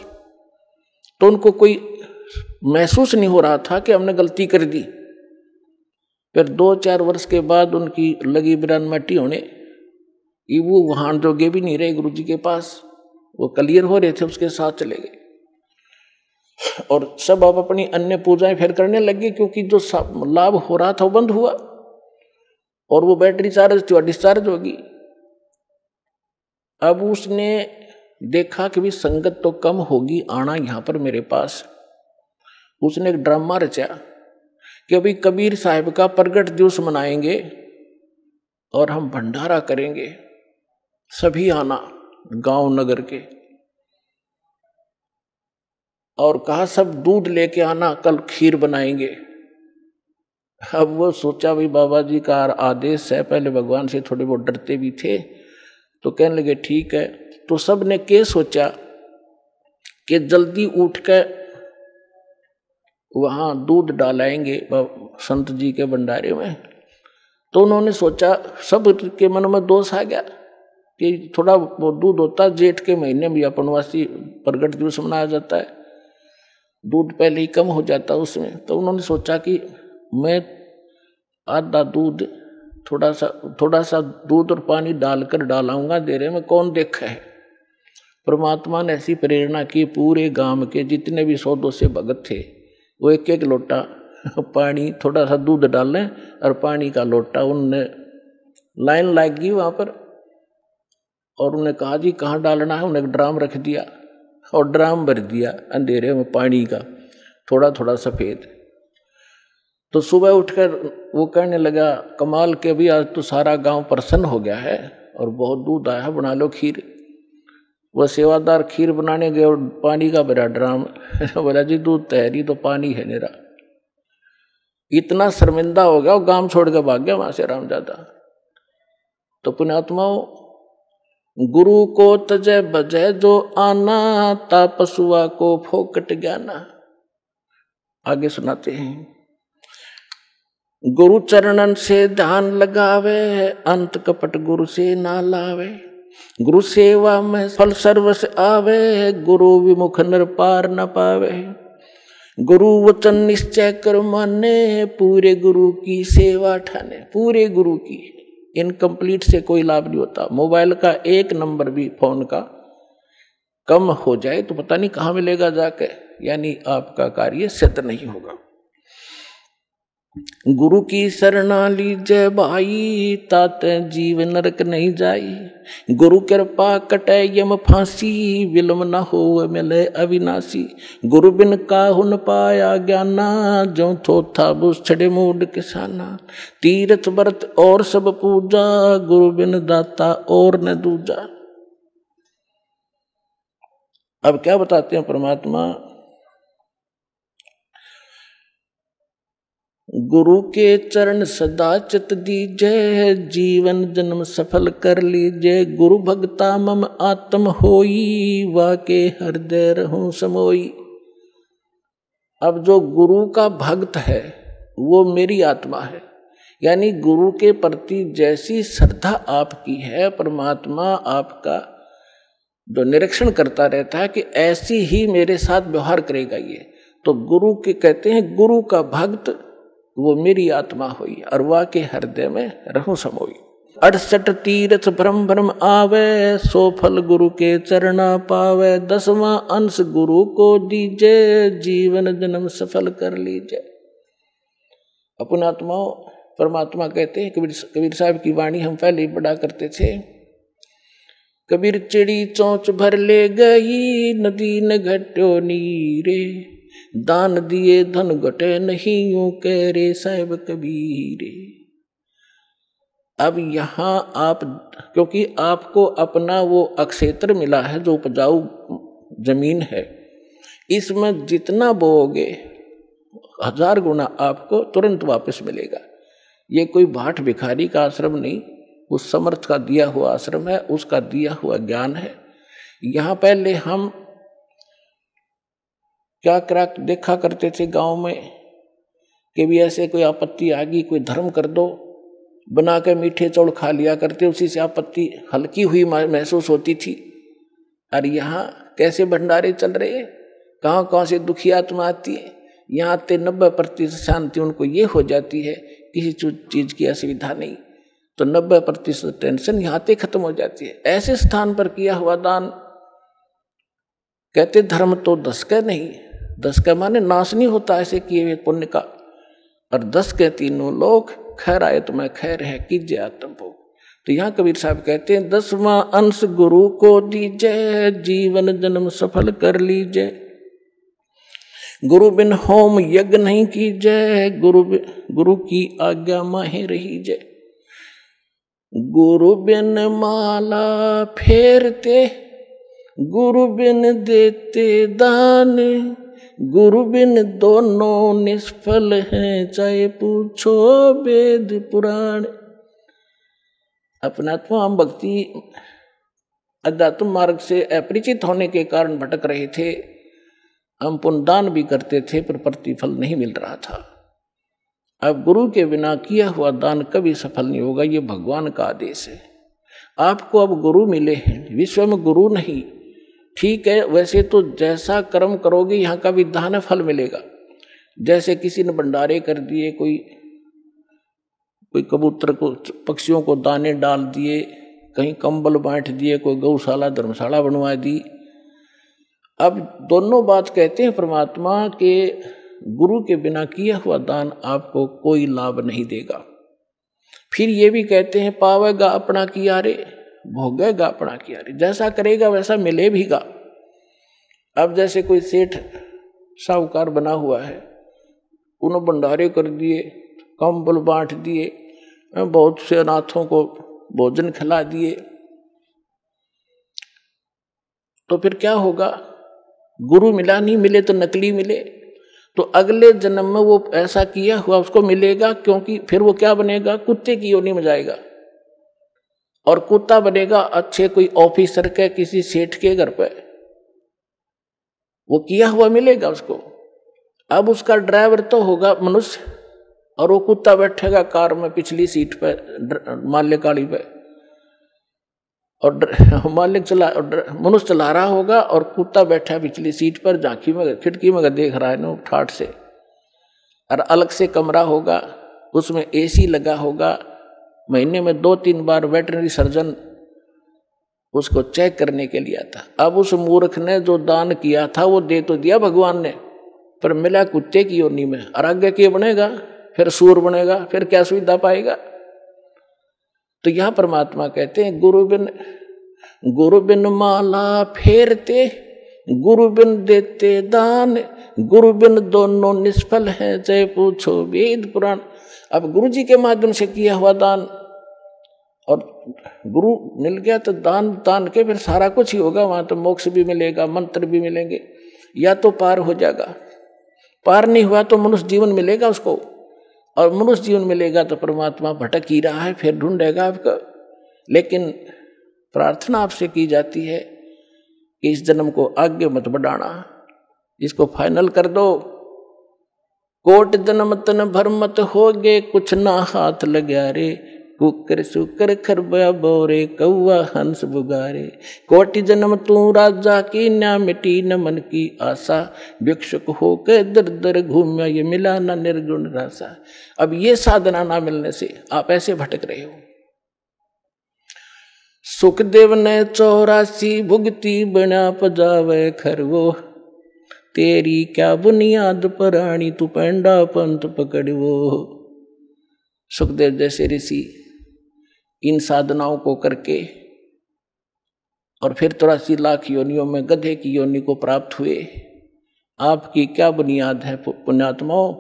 तो उनको कोई महसूस नहीं हो रहा था कि हमने गलती कर दी। फिर 2-4 वर्ष के बाद उनकी लगी बिरान मट्टी होने, वो वहां जोगे भी नहीं रहे गुरु जी के पास, वो क्लियर हो रहे थे, उसके साथ चले गए। और सब अब अपनी अन्य पूजाएं फिर करने लगे, क्योंकि जो लाभ हो रहा था वो बंद हुआ और वो बैटरी चार्ज थी डिस्चार्ज होगी। अब उसने देखा कि भी संगत तो कम होगी, आना यहाँ पर मेरे पास। उसने एक ड्रामा रचा कि अभी कबीर साहब का प्रगट दिवस मनाएंगे और हम भंडारा करेंगे, सभी आना गांव नगर के। और कहा सब दूध लेके आना, कल खीर बनाएंगे। अब वो सोचा भाई बाबा जी का आदेश है, पहले भगवान से थोड़े बहुत डरते भी थे, तो कहने लगे ठीक है। तो सब ने क्या सोचा कि जल्दी उठ कर वहाँ दूध डालाएंगे संत जी के भंडारे में। तो उन्होंने सोचा, सब के मन में दोष आ गया कि थोड़ा वो दूध होता, जेठ के महीने में अपनवासी प्रगट दिवस मनाया जाता है, दूध पहले ही कम हो जाता उसमें। तो उन्होंने सोचा कि मैं आधा दूध, थोड़ा सा दूध और पानी डालकर डालाऊंगा देरे में, कौन देखा है। परमात्मा ने ऐसी प्रेरणा की, पूरे गांव के जितने भी 100-200 भगत थे वो एक एक लोटा पानी, थोड़ा सा दूध डालें और पानी का लोटा, उनने लाइन लग गई वहाँ पर। और उन्हें कहा जी कहाँ डालना है, उन्हें ड्राम रख दिया और ड्राम भर दिया अंधेरे में पानी का, थोड़ा थोड़ा सफ़ेद। तो सुबह उठकर वो कहने लगा, कमाल के भी आज तो सारा गांव प्रसन्न हो गया है और बहुत दूध आया है, बना लो खीर। वह सेवादार खीर बनाने गए और पानी का भरा ड्राम बोला जी दूध तैयारी तो पानी है मेरा। इतना शर्मिंदा हो गया, वो गांव छोड़ के भाग गया वहां से रामजादा। तो पुण्यात्माओं, गुरु को तजय बजय जो आना, तापसुआ को फोकट ज्ञाना। आगे सुनाते हैं, गुरु चरणन से ध्यान लगावे, अंत कपट गुरु से ना लावे। गुरु सेवा में फल सर्वस आवे, गुरु विमुख नर पार न पावे। गुरु वचन निश्चय कर माने, पूरे गुरु की सेवा ठाने। पूरे गुरु की, इनकम्प्लीट से कोई लाभ नहीं होता। मोबाइल का एक नंबर भी फोन का कम हो जाए तो पता नहीं कहाँ मिलेगा जाके, यानी आपका कार्य सिद्ध नहीं होगा। गुरु की शरणा लीजय भाई, ताते जीव नरक नहीं जाई। गुरु कृपा कटे यम फांसी, विलम न हो मिले अविनाशी। गुरु बिन काहु न पाया ज्ञाना, जो थोथा बुझ छड़े मूड किसाना। तीर्थ व्रत और सब पूजा, गुरु बिन दाता और न दूजा। अब क्या बताते हैं परमात्मा, गुरु के चरण सदा चित दीजय, जीवन जन्म सफल कर लीजय। गुरु भक्ता मम आत्म होई, वाके हृदय रहूं समोई। अब जो गुरु का भक्त है वो मेरी आत्मा है, यानी गुरु के प्रति जैसी श्रद्धा आपकी है, परमात्मा आपका जो निरीक्षण करता रहता है कि ऐसी ही मेरे साथ व्यवहार करेगा ये। तो गुरु के कहते हैं, गुरु का भक्त वो मेरी आत्मा हुई और वाह के हृदय में रहूं समोई। 68 तीर्थ भ्रम भ्रम आवे, 100 फल गुरु के चरणा पावे, 10वां अंश गुरु को दीजे, जीवन जन्म सफल कर लीजिए। अपने आत्माओं परमात्मा कहते हैं, कबीर साहब की वाणी हम पहले ही पढ़ा करते थे। कबीर चिड़ी चोंच भर ले गई, नदी न घट्यो नीरे, दान दिए धन घटे नहीं, यूं कह रे साहिब कबीरे। अब यहाँ आप, क्योंकि आपको अपना वो अक्षेत्र मिला है जो उपजाऊ जमीन है, इसमें जितना बोओगे 1000 गुना आपको तुरंत वापस मिलेगा। ये कोई भाट भिखारी का आश्रम नहीं, उस समर्थ का दिया हुआ आश्रम है, उसका दिया हुआ ज्ञान है। यहाँ पहले हम क्या देखा करते थे गांव में कि भी ऐसे कोई आपत्ति आ गई, कोई धर्म कर दो, बना के मीठे चौड़ खा लिया करते, उसी से आपत्ति हल्की हुई महसूस होती थी। और यहाँ कैसे भंडारे चल रहे, कहाँ कहाँ से दुखी आत्मा आती है, यहाँ आते 90% शांति उनको ये हो जाती है, किसी चीज की असुविधा नहीं, तो 90% टेंशन यहाँ आते खत्म हो जाती है। ऐसे स्थान पर किया हुआ दान, कहते धर्म तो 10 का नहीं, 10 का माने नाश नहीं होता ऐसे किए हुए पुण्य का, और 10 के तीनों लोग खैर आए तो मैं खैर है कीजिए आत्म भोग। तो यहाँ कबीर साहब कहते हैं 10वां अंश गुरु को दीजिए, जीवन जन्म सफल कर लीजिए। गुरु बिन होम यज्ञ नहीं कीजिए, गुरु की आज्ञा माहे रहीजे। गुरु बिन माला फेरते, गुरु बिन देते दान, गुरु बिन दोनों निष्फल हैं, चाहे पूछो वेद पुराण। अपनात्मा हम भक्ति अध्यात्म मार्ग से अपरिचित होने के कारण भटक रहे थे। हम पुण्यदान भी करते थे पर प्रतिफल नहीं मिल रहा था। अब गुरु के बिना किया हुआ दान कभी सफल नहीं होगा, ये भगवान का आदेश है। आपको अब गुरु मिले हैं, विश्व में गुरु नहीं, ठीक है, वैसे तो जैसा कर्म करोगे यहाँ का भी दान फल मिलेगा। जैसे किसी ने भंडारे कर दिए, कोई कबूतर को, पक्षियों को दाने डाल दिए, कहीं कंबल बांट दिए, कोई गौशाला धर्मशाला बनवा दी। अब दोनों बात कहते हैं परमात्मा के गुरु के बिना किया हुआ दान आपको कोई लाभ नहीं देगा। फिर ये भी कहते हैं पावेगा अपना किया रे, भोगेगा अपना किया रे, जैसा करेगा वैसा मिले भीगा। अब जैसे कोई सेठ साहूकार बना हुआ है, उन्होंने भंडारे कर दिए, कंबल बांट दिए, बहुत से अनाथों को भोजन खिला दिए, तो फिर क्या होगा? गुरु मिला नहीं, मिले तो नकली मिले, तो अगले जन्म में वो ऐसा किया हुआ उसको मिलेगा, क्योंकि फिर वो क्या बनेगा? कुत्ते की योनि में जाएगा, और कुत्ता बनेगा अच्छे कोई ऑफिसर के, किसी सेठ के घर पे, वो किया हुआ मिलेगा उसको। अब उसका ड्राइवर तो होगा मनुष्य, और वो कुत्ता बैठेगा कार में पिछली सीट पे, माल्य गाड़ी पे, और मालिक मनुष्य चला रहा होगा और कुत्ता बैठा पिछली सीट पर, झांकी में खिड़की में देख रहा है ना ठाठ से। और अलग से कमरा होगा, उसमें एसी लगा होगा, महीने में 2-3 बार वेटरनरी सर्जन उसको चेक करने के लिए आता। अब उस मूर्ख ने जो दान किया था वो दे तो दिया भगवान ने, पर मिला कुत्ते की योनि में, और आगे क्या बनेगा? फिर सूर बनेगा, फिर क्या सुविधा पाएगा? तो यहां परमात्मा कहते हैं गुरु बिन माला फेरते, गुरु बिन देते दान, गुरु बिन दोनों निष्फल है, चाहे पूछो वेद पुराण। अब गुरु जी के माध्यम से किया हुआ दान, और गुरु मिल गया तो दान के फिर सारा कुछ ही होगा, वहां तो मोक्ष भी मिलेगा, मंत्र भी मिलेंगे, या तो पार हो जाएगा। पार नहीं हुआ तो मनुष्य जीवन मिलेगा उसको, और मनुष्य जीवन मिलेगा तो परमात्मा भटक ही रहा है, फिर ढूंढेगा आपका। लेकिन प्रार्थना आपसे की जाती है कि इस जन्म को आगे मत बढ़ाना, इसको फाइनल कर दो। कोट जन्म तन भर मत होगे, कुछ ना हाथ लगा रे, कुकर सुकर खरबा बोरे, कौआ हंस बुगारे। कोटि जन्म तू राजा की, ना मिटी न मन की आशा, भिक्षुक होकर दर दर घूमिया, ये मिला ना निर्गुण रासा। अब ये साधना ना मिलने से आप ऐसे भटक रहे हो। सुखदेव ने 84 भुगती बना पजावे खरवो, तेरी क्या बुनियाद पराणी तू पेंडा पंथ पकड़वो। सुखदेव जैसे ऋषि इन साधनाओं को करके और फिर 83 लाख योनियों में गधे की योनि को प्राप्त हुए। आपकी क्या बुनियाद है पुण्यात्माओं,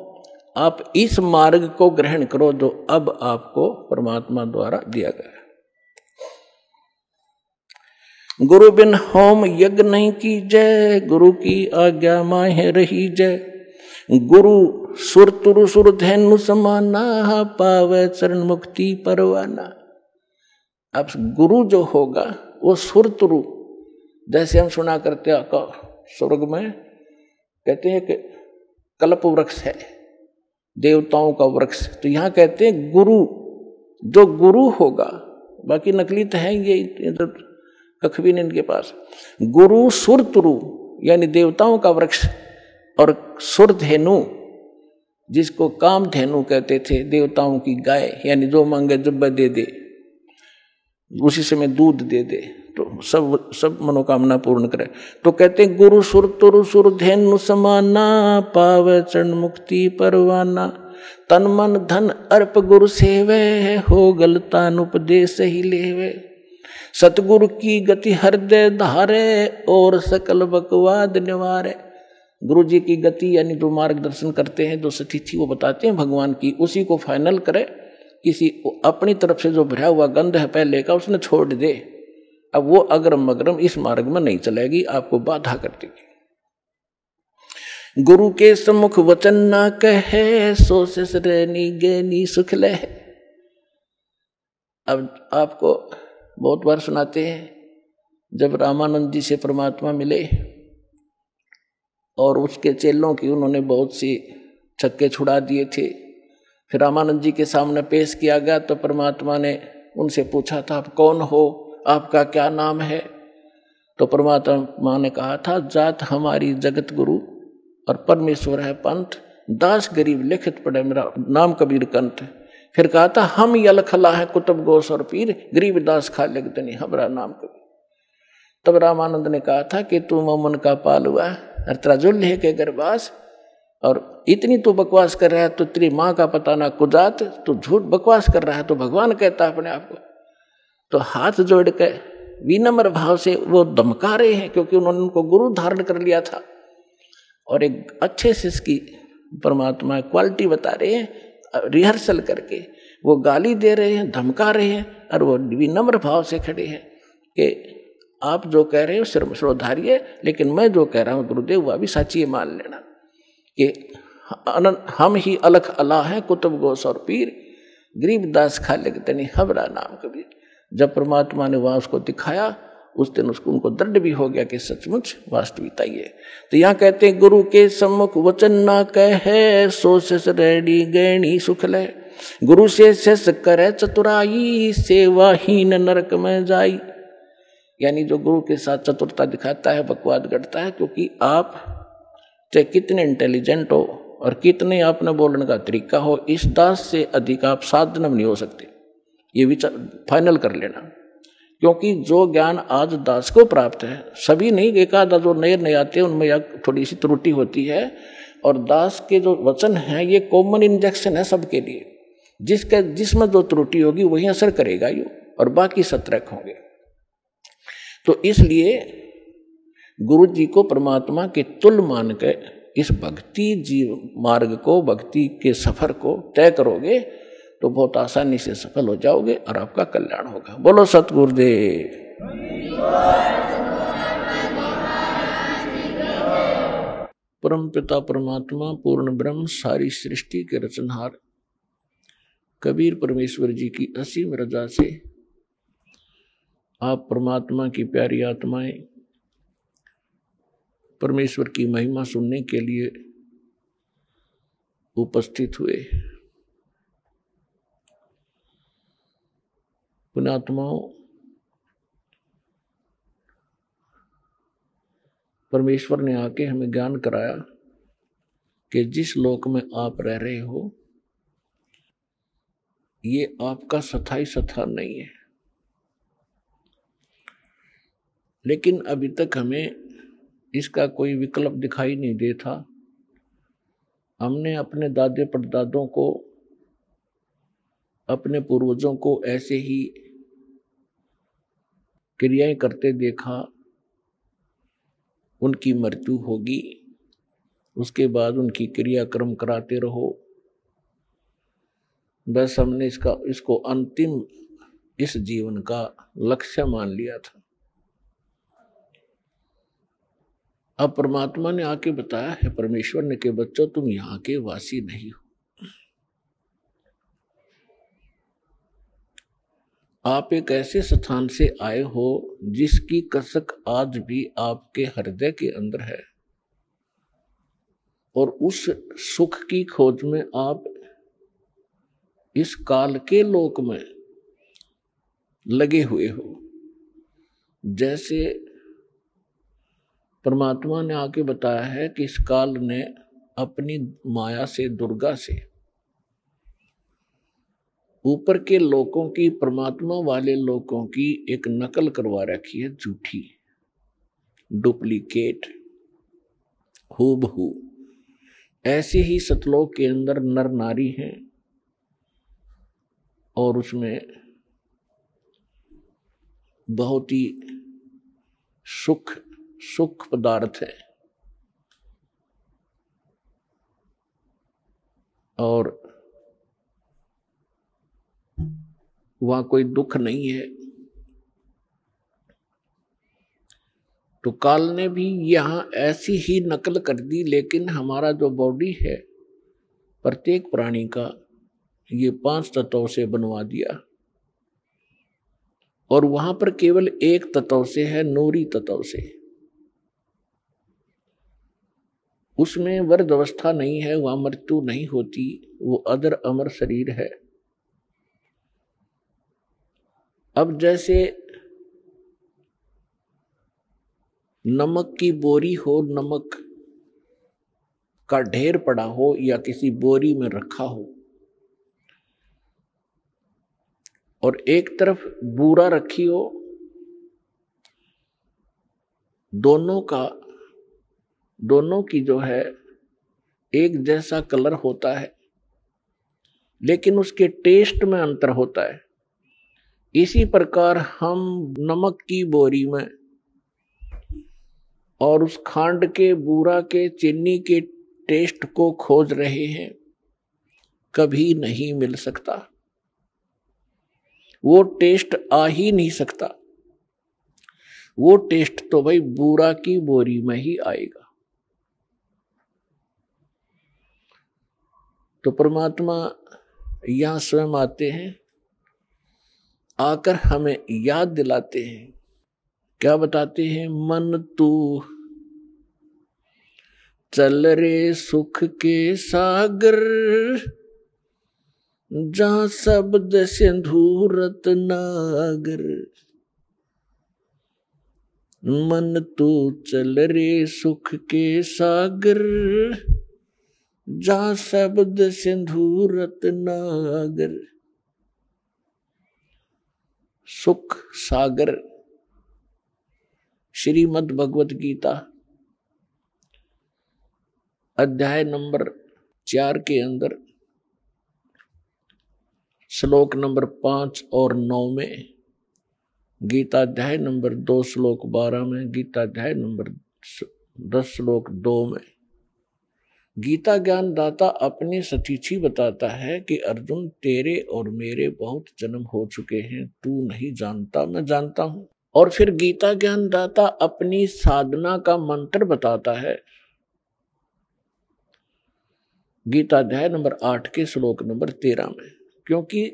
आप इस मार्ग को ग्रहण करो जो अब आपको परमात्मा द्वारा दिया गया। गुरु बिन होम यज्ञ नहीं की जय, गुरु की आज्ञा माहे रही जय। गुरु सुर तुरु सुर धैनु समाना, पावे चरण मुक्ति परवाना। अब गुरु जो होगा वो सुर तुरु, जैसे हम सुना करते स्वर्ग में कहते हैं कि कल्प वृक्ष है, देवताओं का वृक्ष, तो यहाँ कहते हैं गुरु, जो गुरु होगा, बाकी नकली तो है ये इधर कख भी नहीं इनके पास। गुरु सुर तुरु यानी देवताओं का वृक्ष, और सुर धेनु जिसको काम धेनु कहते थे, देवताओं की गाय, यानी जो मांगे जब दे दे, उसी समय दूध दे दे तो सब मनोकामना पूर्ण करे। तो कहते हैं गुरु सुर तुरु सुर धेनु समाना, पावे चरण मुक्ति परवाना। तन मन धन अर्प गुरु सेवे, हो गलतान उपदेश ही लेवे। सतगुरु की गति हृदय धारे, और सकल बकवाद निवारे। गुरु जी की गति यानी जो मार्गदर्शन करते हैं, जो स्थिति वो बताते हैं भगवान की, उसी को फाइनल करे। किसी अपनी तरफ से जो भरा हुआ गंध है पहले का उसने छोड़ दे, अब वो अग्रम अग्रम इस मार्ग में नहीं चलेगी, आपको बाधा कर देगी। गुरु के सम्मुख वचन ना कहे, सो से श्रेणी ज्ञानी सुख ले। अब आपको बहुत बार सुनाते हैं, जब रामानंद जी से परमात्मा मिले और उसके चेलों की उन्होंने बहुत सी छक्के छुड़ा दिए थे, फिर रामानंद जी के सामने पेश किया गया तो परमात्मा ने उनसे पूछा था, आप कौन हो, आपका क्या नाम है? तो परमात्मा ने कहा था, जात हमारी जगत गुरु और परमेश्वर है पंथ, दास गरीब लिखित पढ़े मेरा नाम कबीर कंठ। फिर कहा था, हम यल खला है कुतुब गोस और पीर, गरीब दास खा लिखतनी हमारा नाम कबीर। तब रामानंद ने कहा था कि तू मोमन का पाल हुआ और तेरा जुल्ह है के गरबास, और इतनी तू बकवास कर रहा है तो तेरी माँ का पता ना कुजात, तू झूठ बकवास कर रहा है तो भगवान कहता अपने आप को। तो हाथ जोड़ के विनम्र भाव से वो धमका रहे हैं, क्योंकि उन्होंने उनको गुरु धारण कर लिया था और एक अच्छे से इसकी परमात्मा क्वालिटी बता रहे हैं, रिहर्सल करके वो गाली दे रहे हैं, धमका रहे हैं, और वो विनम्र भाव से खड़े हैं कि आप जो कह रहे हो श्रोधारिये, लेकिन मैं जो कह रहा हूँ गुरुदेव वह भी सच्ची मान लेना कि हम ही अलख अला हैं कुतुब गोस और पीर, गरीब दास खा लेते हमारा नाम कबीर। जब परमात्मा ने वहाँ उसको दिखाया, उस दिन उसको उनको दृढ़ भी हो गया कि सचमुच वास्तविकता ही है। तो यहाँ कहते हैं, गुरु के सम्मुख वचन ना कहे, सो शेष रेडी गैणी सुख ले। गुरु से शेष करे चतुराई, सेवाहीन नरक में जाई। यानी जो गुरु के साथ चतुरता दिखाता है, बकवाद गढ़ता है, क्योंकि आप चाहे कितने इंटेलिजेंट हो और कितने आपने बोलने का तरीका हो, इस दास से अधिक आप साधन नहीं हो सकते, ये विचार फाइनल कर लेना। क्योंकि जो ज्ञान आज दास को प्राप्त है, सभी नहीं, एक आधा जो नए नए आते हैं उनमें थोड़ी सी त्रुटि होती है, और दास के जो वचन हैं ये कॉमन इंजेक्शन है सबके लिए, जिसमें जो त्रुटि होगी वही असर करेगा ये, और बाकी सतर्क होंगे। तो इसलिए गुरु जी को परमात्मा के तुल्य मान के इस भक्ति जीव मार्ग को, भक्ति के सफर को तय करोगे तो बहुत आसानी से सफल हो जाओगे और आपका कल्याण होगा। बोलो सतगुरुदेव। परम पिता परमात्मा पूर्ण ब्रह्म सारी सृष्टि के रचनहार कबीर परमेश्वर जी की असीम रजा से आप परमात्मा की प्यारी आत्माएं परमेश्वर की महिमा सुनने के लिए उपस्थित हुए। पुण्यात्माओं, परमेश्वर ने आके हमें ज्ञान कराया कि जिस लोक में आप रह रहे हो ये आपका स्थायी स्थान नहीं है। लेकिन अभी तक हमें इसका कोई विकल्प दिखाई नहीं देता। हमने अपने दादे परदादों को, अपने पूर्वजों को ऐसे ही क्रियाएं करते देखा। उनकी मृत्यु होगी, उसके बाद उनकी क्रियाक्रम कराते रहो। बस हमने इसको अंतिम इस जीवन का लक्ष्य मान लिया था। अब परमात्मा ने आके बताया है, परमेश्वर ने, कि बच्चों तुम यहां के वासी नहीं हो। आप एक ऐसे स्थान से आए हो जिसकी कसक आज भी आपके हृदय के अंदर है, और उस सुख की खोज में आप इस काल के लोक में लगे हुए हो। जैसे परमात्मा ने आके बताया है कि इस काल ने अपनी माया से, दुर्गा से, ऊपर के लोकों की, परमात्मा वाले लोकों की एक नकल करवा रखी है, झूठी, डुप्लीकेट, हूबहू। ऐसे ही सतलोक के अंदर नर नारी हैं, और उसमें बहुत ही सुख पदार्थ है, और वहां कोई दुख नहीं है। तो काल ने भी यहां ऐसी ही नकल कर दी, लेकिन हमारा जो बॉडी है प्रत्येक प्राणी का, ये 5 तत्वों से बनवा दिया, और वहां पर केवल एक तत्व से है, नूरी तत्व से। उसमें वृद्ध अवस्था नहीं है, वहां मृत्यु नहीं होती, वो अदर अमर शरीर है। अब जैसे नमक की बोरी हो, नमक का ढेर पड़ा हो या किसी बोरी में रखा हो, और एक तरफ बूरा रखी हो, दोनों की जो है एक जैसा कलर होता है, लेकिन उसके टेस्ट में अंतर होता है। इसी प्रकार हम नमक की बोरी में और उस खांड के, बूरा के, चीनी के टेस्ट को खोज रहे हैं, कभी नहीं मिल सकता। वो टेस्ट आ ही नहीं सकता। वो टेस्ट तो भाई बूरा की बोरी में ही आएगा। तो परमात्मा यहां स्वयं आते हैं, आकर हमें याद दिलाते हैं। क्या बताते हैं? मन तू चल रे सुख के सागर, जहां शब्द सिंधु रत्नागर। मन तू चल रे सुख के सागर, जहां शब्द सिंधु रत्नागर। सुख सागर, श्रीमद् भगवत गीता अध्याय नंबर 4 के अंदर श्लोक नंबर 5 और 9 में, गीता अध्याय नंबर 2 श्लोक 12 में, गीता अध्याय नंबर 10 श्लोक 2 में गीता ज्ञान दाता अपनी सतीची बताता है कि अर्जुन, तेरे और मेरे बहुत जन्म हो चुके हैं, तू नहीं जानता, मैं जानता हूं। और फिर गीता ज्ञान दाता अपनी साधना का मंत्र बताता है, गीता अध्याय नंबर 8 के श्लोक नंबर 13 में। क्योंकि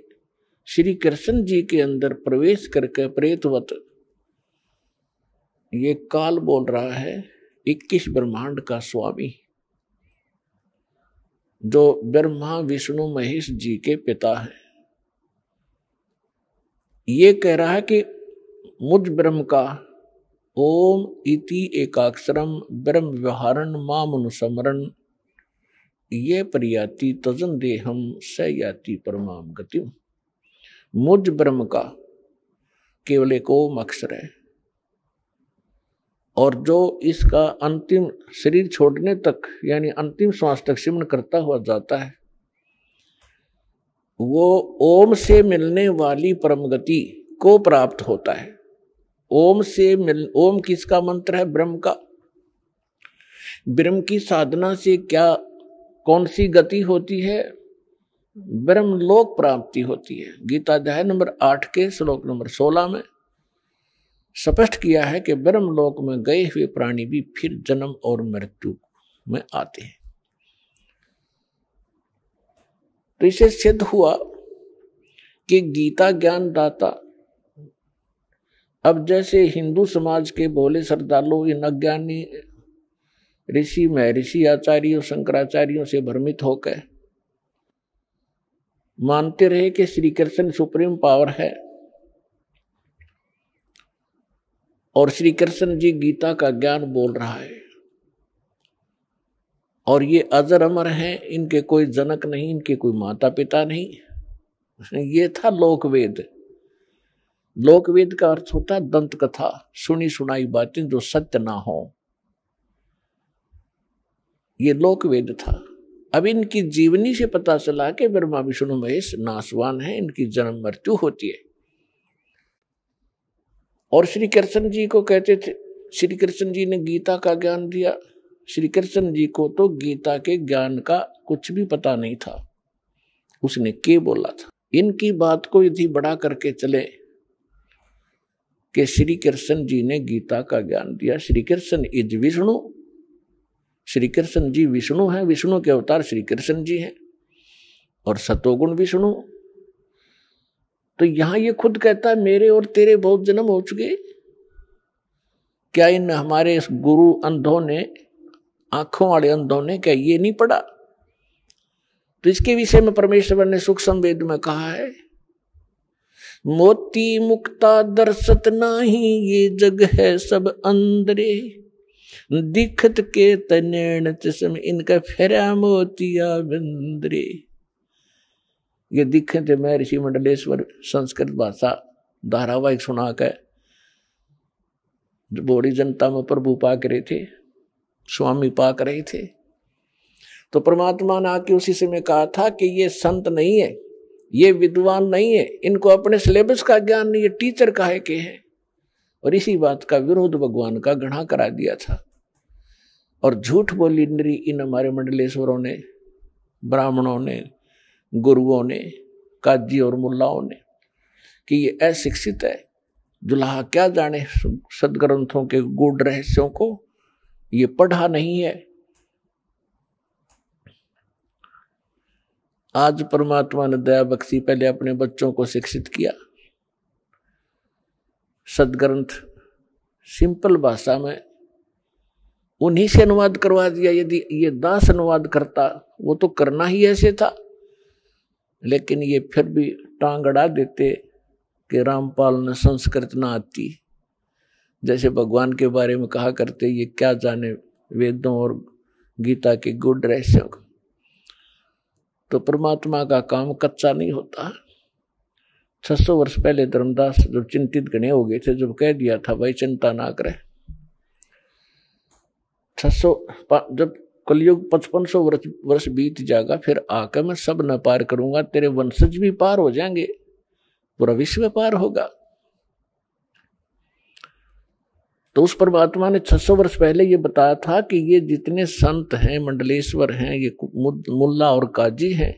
श्री कृष्ण जी के अंदर प्रवेश करके प्रेतवत ये काल बोल रहा है, 21 ब्रह्मांड का स्वामी, जो ब्रह्मा विष्णु महेश जी के पिता है, ये कह रहा है कि मुझ ब्रह्म का ओम इति एकाक्षरम ब्रह्म व्यवहारन मामनुसमरन ये परियाति तजन देहम स याति परमाम गतिम। मुझ ब्रह्म का केवल एक ओम अक्षर है, और जो इसका अंतिम शरीर छोड़ने तक यानी अंतिम श्वास तक सिमरण करता हुआ जाता है, वो ओम से मिलने वाली परम गति को प्राप्त होता है। ओम किसका मंत्र है? ब्रह्म का। ब्रह्म की साधना से क्या कौन सी गति होती है? ब्रह्म लोक प्राप्ति होती है। गीता अध्याय नंबर 8 के श्लोक नंबर 16 में स्पष्ट किया है कि ब्रह्म लोक में गए हुए प्राणी भी फिर जन्म और मृत्यु में आते हैं। तो इसे सिद्ध हुआ कि गीता ज्ञान दाता, अब जैसे हिंदू समाज के भोले श्रद्धालु इन अज्ञानी ऋषि महर्षि आचार्यों शंकराचार्यों से भ्रमित होकर मानते रहे कि श्री कृष्ण सुप्रीम पावर है और श्री कृष्ण जी गीता का ज्ञान बोल रहा है और ये अजर अमर हैं, इनके कोई जनक नहीं, इनके कोई माता पिता नहीं। ये था लोकवेद। लोकवेद का अर्थ होता है दंत कथा, सुनी सुनाई बातें जो सत्य ना हो। ये लोकवेद था। अब इनकी जीवनी से पता चला कि ब्रह्मा विष्णु महेश नासवान है, इनकी जन्म मृत्यु होती है। और श्री कृष्ण जी को कहते थे, श्री कृष्ण जी ने गीता का ज्ञान दिया। श्री कृष्ण जी को तो गीता के ज्ञान का कुछ भी पता नहीं था, उसने क्या बोला था। इनकी बात को यदि बड़ा करके चले कि श्री कृष्ण जी ने गीता का ज्ञान दिया। श्री कृष्ण इज विष्णु, श्री कृष्ण जी विष्णु हैं, विष्णु के अवतार श्री कृष्ण जी हैं और सतोगुण विष्णु। तो यहां ये खुद कहता है मेरे और तेरे बहुत जन्म हो चुके। क्या इन हमारे गुरु अंधों ने, आंखों वाले अंधों ने क्या ये नहीं पढ़ा? तो इसके विषय में परमेश्वर ने सूक्ष्म वेद में कहा है, मोती मुक्ता दर्शत नाही, ये जग है सब अंदरे, दिखत के तनैण चश्म, इनका फेरा मोतिया बिंदरे। ये दिखे थे महर्षि मंडलेश्वर संस्कृत भाषा धारावाहिक सुना कर बड़ी जनता में प्रभु पाक रहे थे, स्वामी पाक रहे थे। तो परमात्मा ने आके उसी से में कहा था कि ये संत नहीं है, ये विद्वान नहीं है, इनको अपने सिलेबस का ज्ञान नहीं है, टीचर काहे के हैं। और इसी बात का विरोध भगवान का घृणा करा दिया था और झूठ बोली इन हमारे मंडलेश्वरों ने, ब्राह्मणों ने, गुरुओं ने, काजी और मुल्लाओं ने कि ये अशिक्षित है, दुल्हा क्या जाने सदग्रंथों के गूढ़ रहस्यों को, ये पढ़ा नहीं है। आज परमात्मा ने दया बख्शी, पहले अपने बच्चों को शिक्षित किया, सदग्रंथ सिंपल भाषा में उन्हीं से अनुवाद करवा दिया। यदि ये दास अनुवाद करता, वो तो करना ही ऐसे था, लेकिन ये फिर भी टांग अड़ा देते कि रामपाल ने संस्कृत ना आती, जैसे भगवान के बारे में कहा करते ये क्या जाने वेदों और गीता के गूढ़ रहस्यों को। तो परमात्मा का काम कच्चा नहीं होता। 600 वर्ष पहले धर्मदास जब चिंतित घने हो गए थे, जब कह दिया था भाई चिंता ना करे, 600 जब कलयुग 5500 वर्ष बीत जाएगा, फिर आकर मैं सब न पार करूंगा, तेरे वंशज भी पार हो जाएंगे, पूरा विश्व पार होगा। तो उस परमात्मा ने 600 वर्ष पहले ये बताया था कि ये जितने संत हैं, मंडलेश्वर हैं, ये मुल्ला और काजी हैं,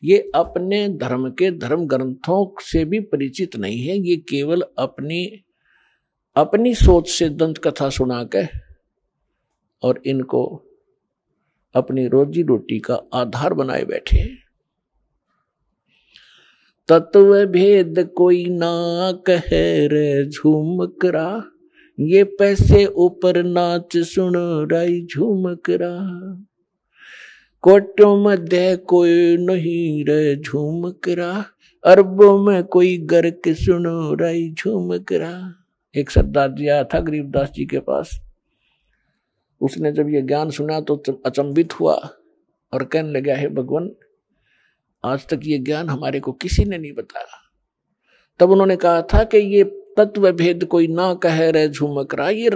ये अपने धर्म के धर्म ग्रंथों से भी परिचित नहीं है। ये केवल अपनी सोच से दंत कथा सुना के और इनको अपनी रोजी रोटी का आधार बनाए बैठे हैं। तत्व भेद कोई ना कहे रे झूमकरा, ये पैसे ऊपर नाच सुन राई झूमकरा, कोटों मध्य कोई नहीं रे झूमकरा, अरबों में कोई गर्क सुनो राई झूमकरा। एक सरदार जी आया था गरीबदास जी के पास, उसने जब ये ज्ञान सुना तो अचंभित हुआ और कहने लगा, है भगवान, आज तक ये ज्ञान हमारे को किसी ने नहीं बताया। तब उन्होंने कहा था कि ये तत्व भेद कोई ना कहे रे झूमकरा, ये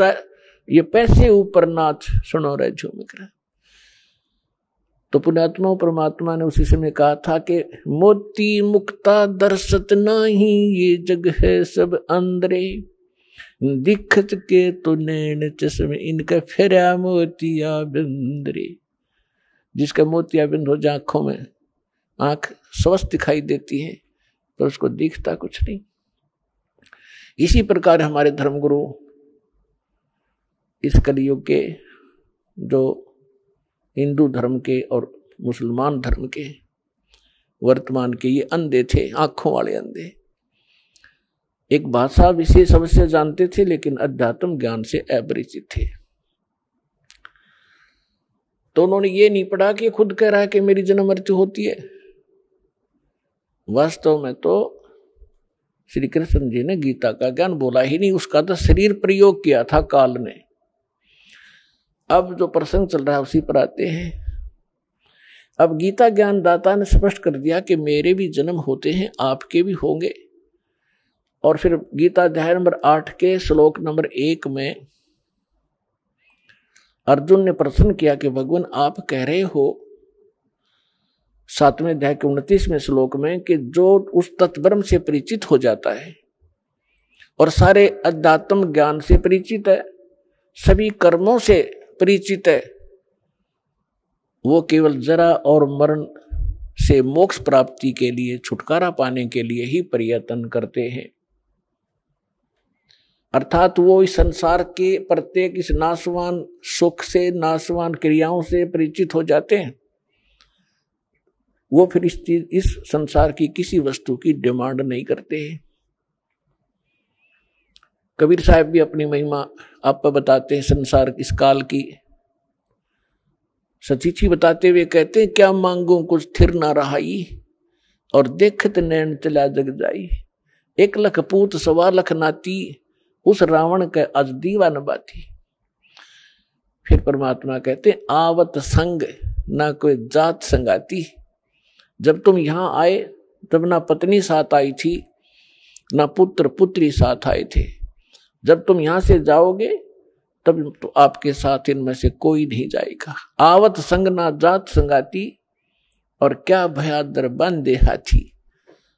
ये पैसे ऊपर नाच सुनो रे झूम कर। तो पुण्यात्मा परमात्मा ने उसी समय कहा था कि मोती मुक्ता दर्शत नाही, ये जग है सब अंदरे, दिखत के तो नैन चश्मे, इनका फेरा मोतिया बिंदरे। जिसका मोतिया बिंद हो जाए आंखों में, आंख स्वस्थ दिखाई देती है तो उसको दिखता कुछ नहीं। इसी प्रकार हमारे धर्मगुरु इस कलयुग के, जो हिंदू धर्म के और मुसलमान धर्म के वर्तमान के, ये अंधे थे, आंखों वाले अंधे। एक भाषा विशेष अवश्य जानते थे लेकिन अध्यात्म ज्ञान से अपरिचित थे। तो उन्होंने ये नहीं पढ़ा कि खुद कह रहा है कि मेरी जन्म मृत्यु होती है। वास्तव में तो श्री कृष्ण जी ने गीता का ज्ञान बोला ही नहीं, उसका तो शरीर प्रयोग किया था काल ने। अब जो प्रसंग चल रहा है उसी पर आते हैं। अब गीता ज्ञान दाता ने स्पष्ट कर दिया कि मेरे भी जन्म होते हैं, आपके भी होंगे। और फिर गीता अध्याय नंबर 8 के श्लोक नंबर 1 में अर्जुन ने प्रश्न किया कि भगवान आप कह रहे हो 7वें अध्याय के 29वें श्लोक में कि जो उस तत्ब्रह्म से परिचित हो जाता है और सारे अध्यात्म ज्ञान से परिचित है, सभी कर्मों से परिचित है, वो केवल जरा और मरण से मोक्ष प्राप्ति के लिए, छुटकारा पाने के लिए ही प्रयत्न करते हैं। अर्थात वो इस संसार के प्रत्येक इस नाशवान सुख से, नाशवान क्रियाओं से परिचित हो जाते हैं। वो फिर इस संसार की किसी वस्तु की डिमांड नहीं करते हैं। कबीर साहब भी अपनी महिमा आप बताते हैं संसार इस काल की सचीची बताते हुए कहते हैं, क्या मांगू कुछ थिर ना रहाई, और देखत नैन चला जग जाई, 1 लाख पूत 1.25 लाख नाती, उस रावण के अज दीवा न बाती। फिर परमात्मा कहते हैं, आवत संग ना कोई जात संगाती। जब तुम यहां आए तब ना पत्नी साथ आई थी, ना पुत्र पुत्री साथ आए थे। जब तुम यहां से जाओगे तब तो आपके साथ इनमें से कोई नहीं जाएगा। आवत संग ना जात संगाती, और क्या भयादर बांधे हाथी।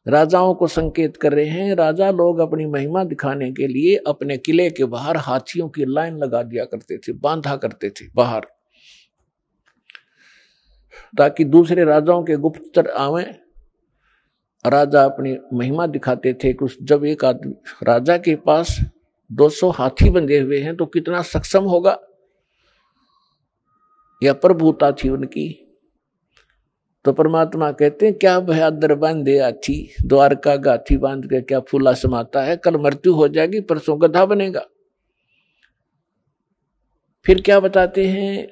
राजाओं को संकेत कर रहे हैं। राजा लोग अपनी महिमा दिखाने के लिए अपने किले के बाहर हाथियों की लाइन लगा दिया करते थे, बांधा करते थे बाहर, ताकि दूसरे राजाओं के गुप्तचर आवे। राजा अपनी महिमा दिखाते थे। कुछ जब एक आदमी राजा के पास 200 हाथी बंधे हुए हैं तो कितना सक्षम होगा, या प्रभुता थी उनकी। तो परमात्मा कहते हैं, क्या भयादर बांधे हाथी, द्वारका गाथी बांध के क्या फूला समाता है। कल मृत्यु हो जाएगी, परसों गधा बनेगा। फिर क्या बताते हैं,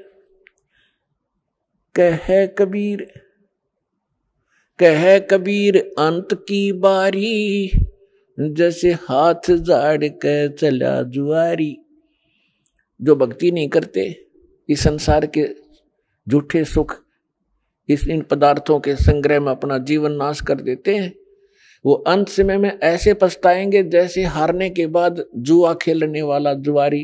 कह कबीर अंत की बारी, जैसे हाथ झाड़ के चला जुआरी। जो भक्ति नहीं करते, इस संसार के झूठे सुख, इन पदार्थों के संग्रह में अपना जीवन नाश कर देते हैं, वो अंत समय में ऐसे पछताएंगे जैसे हारने के बाद जुआ खेलने वाला जुआरी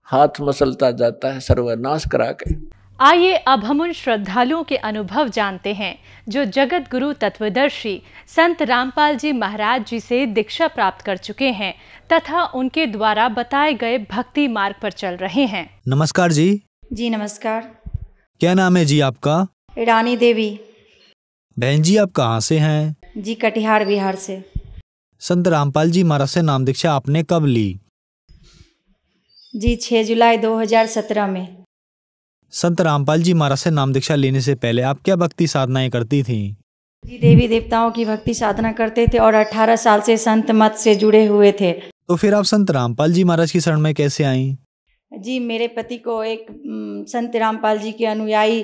हाथ मसलता जाता है सर्वनाश करा के। आइए अब हम उन श्रद्धालुओं के अनुभव जानते हैं जो जगत गुरु तत्वदर्शी संत रामपाल जी महाराज जी से दीक्षा प्राप्त कर चुके हैं तथा उनके द्वारा बताए गए भक्ति मार्ग पर चल रहे हैं। नमस्कार जी। जी नमस्कार। क्या नाम है जी आपका? रानी देवी। बहन जी आप कहाँ से हैं? जी कटिहार बिहार से। संत रामपाल जी महाराज से नाम दीक्षा आपने कब ली? जी 6 जुलाई 2017 में। संत रामपाल जी महाराज से नाम दीक्षा लेने से पहले आप क्या भक्ति साधनाएं करती थी? जी देवी देवताओं की भक्ति साधना करते थे और 18 साल से संत मत से जुड़े हुए थे। तो फिर आप संत रामपाल जी महाराज की शरण में कैसे आईं? जी मेरे पति को एक संत रामपाल जी के अनुयायी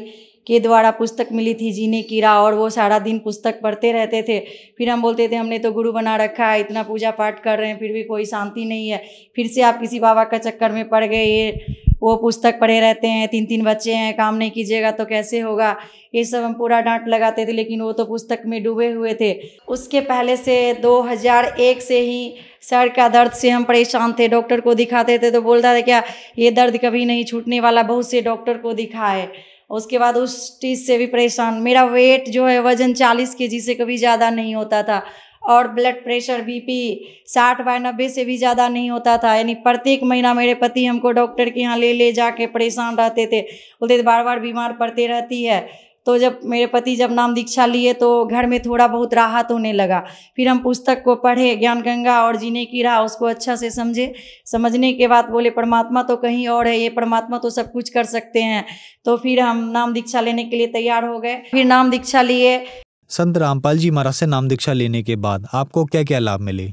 के द्वारा पुस्तक मिली थी जीने की राह, और वो सारा दिन पुस्तक पढ़ते रहते थे। फिर हम बोलते थे हमने तो गुरु बना रखा है, इतना पूजा पाठ कर रहे हैं फिर भी कोई शांति नहीं है, फिर से आप किसी बाबा का चक्कर में पड़ गए, ये वो पुस्तक पढ़े रहते हैं, 3-3 बच्चे हैं, काम नहीं कीजिएगा तो कैसे होगा, ये सब हम पूरा डांट लगाते थे। लेकिन वो तो पुस्तक में डूबे हुए थे। उसके पहले से 2001 से ही सर का दर्द से हम परेशान थे, डॉक्टर को दिखाते थे तो बोलता था क्या ये दर्द कभी नहीं छूटने वाला, बहुत से डॉक्टर को दिखाए। उसके बाद उस चीज़ से भी परेशान। मेरा वेट जो है वज़न 40 kg से कभी ज़्यादा नहीं होता था और ब्लड प्रेशर BP 60/90 से भी ज़्यादा नहीं होता था। यानी प्रत्येक महीना मेरे पति हमको डॉक्टर के यहाँ ले जाके परेशान रहते थे, बोलते थे बार बार बीमार पड़ते रहती है। तो जब मेरे पति जब नाम दीक्षा लिए तो घर में थोड़ा बहुत राहत होने लगा। फिर हम पुस्तक को पढ़े, ज्ञान गंगा और जीने की राह, उसको अच्छा से समझे। समझने के बाद बोले परमात्मा तो कहीं और है, ये परमात्मा तो सब कुछ कर सकते हैं। तो फिर हम नाम दीक्षा लेने के लिए तैयार हो गए, फिर नाम दीक्षा लिए। संत रामपाल जी महाराज से नाम दीक्षा लेने के बाद आपको क्या क्या लाभ मिले?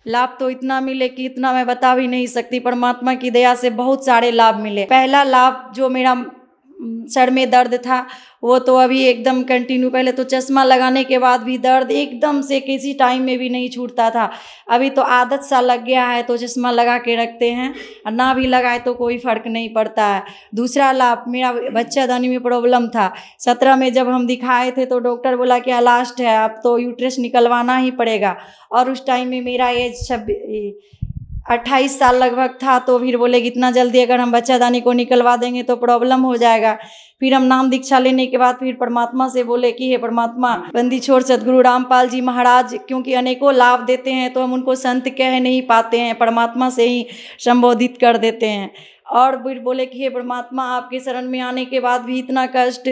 लाभ तो इतना मिले कि इतना मैं बता भी नहीं सकती। परमात्मा की दया से बहुत सारे लाभ मिले। पहला लाभ जो मेरा सर में दर्द था वो तो अभी एकदम कंटिन्यू, पहले तो चश्मा लगाने के बाद भी दर्द एकदम से किसी टाइम में भी नहीं छूटता था। अभी तो आदत सा लग गया है तो चश्मा लगा के रखते हैं, और ना भी लगाए तो कोई फ़र्क नहीं पड़ता है। दूसरा लाभ, मेरा बच्चादानी में प्रॉब्लम था। 17 में जब हम दिखाए थे तो डॉक्टर बोला क्या लास्ट है, अब तो यूट्रस निकलवाना ही पड़ेगा। और उस टाइम में मेरा एज 28 साल लगभग था। तो फिर बोले कि इतना जल्दी अगर हम बच्चादानी को निकलवा देंगे तो प्रॉब्लम हो जाएगा। फिर हम नाम दीक्षा लेने के बाद फिर परमात्मा से बोले कि हे परमात्मा, बंदी छोड़ सदगुरु रामपाल जी महाराज क्योंकि अनेकों लाभ देते हैं तो हम उनको संत कह नहीं पाते हैं, परमात्मा से ही संबोधित कर देते हैं। और फिर बोले कि हे परमात्मा, आपके शरण में आने के बाद भी इतना कष्ट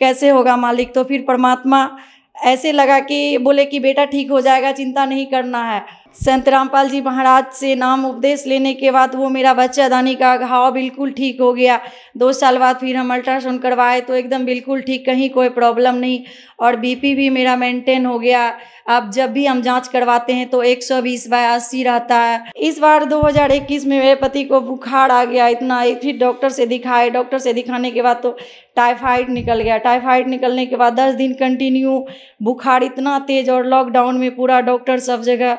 कैसे होगा मालिक। तो फिर परमात्मा ऐसे लगा कि बोले कि बेटा ठीक हो जाएगा, चिंता नहीं करना है। संत रामपाल जी महाराज से नाम उपदेश लेने के बाद वो मेरा बच्चादानी का घाव बिल्कुल ठीक हो गया। 2 साल बाद फिर हम अल्ट्रासाउंड करवाए तो एकदम बिल्कुल ठीक, कहीं कोई प्रॉब्लम नहीं। और BP भी मेरा मेंटेन हो गया। अब जब भी हम जांच करवाते हैं तो 120/80 रहता है। इस बार 2021 में मेरे पति को बुखार आ गया इतना, फिर डॉक्टर से दिखाए। डॉक्टर से दिखाने के बाद तो टाइफाइड निकल गया। टाइफाइड निकलने के बाद 10 दिन कंटिन्यू बुखार इतना तेज़, और लॉकडाउन में पूरा डॉक्टर सब जगह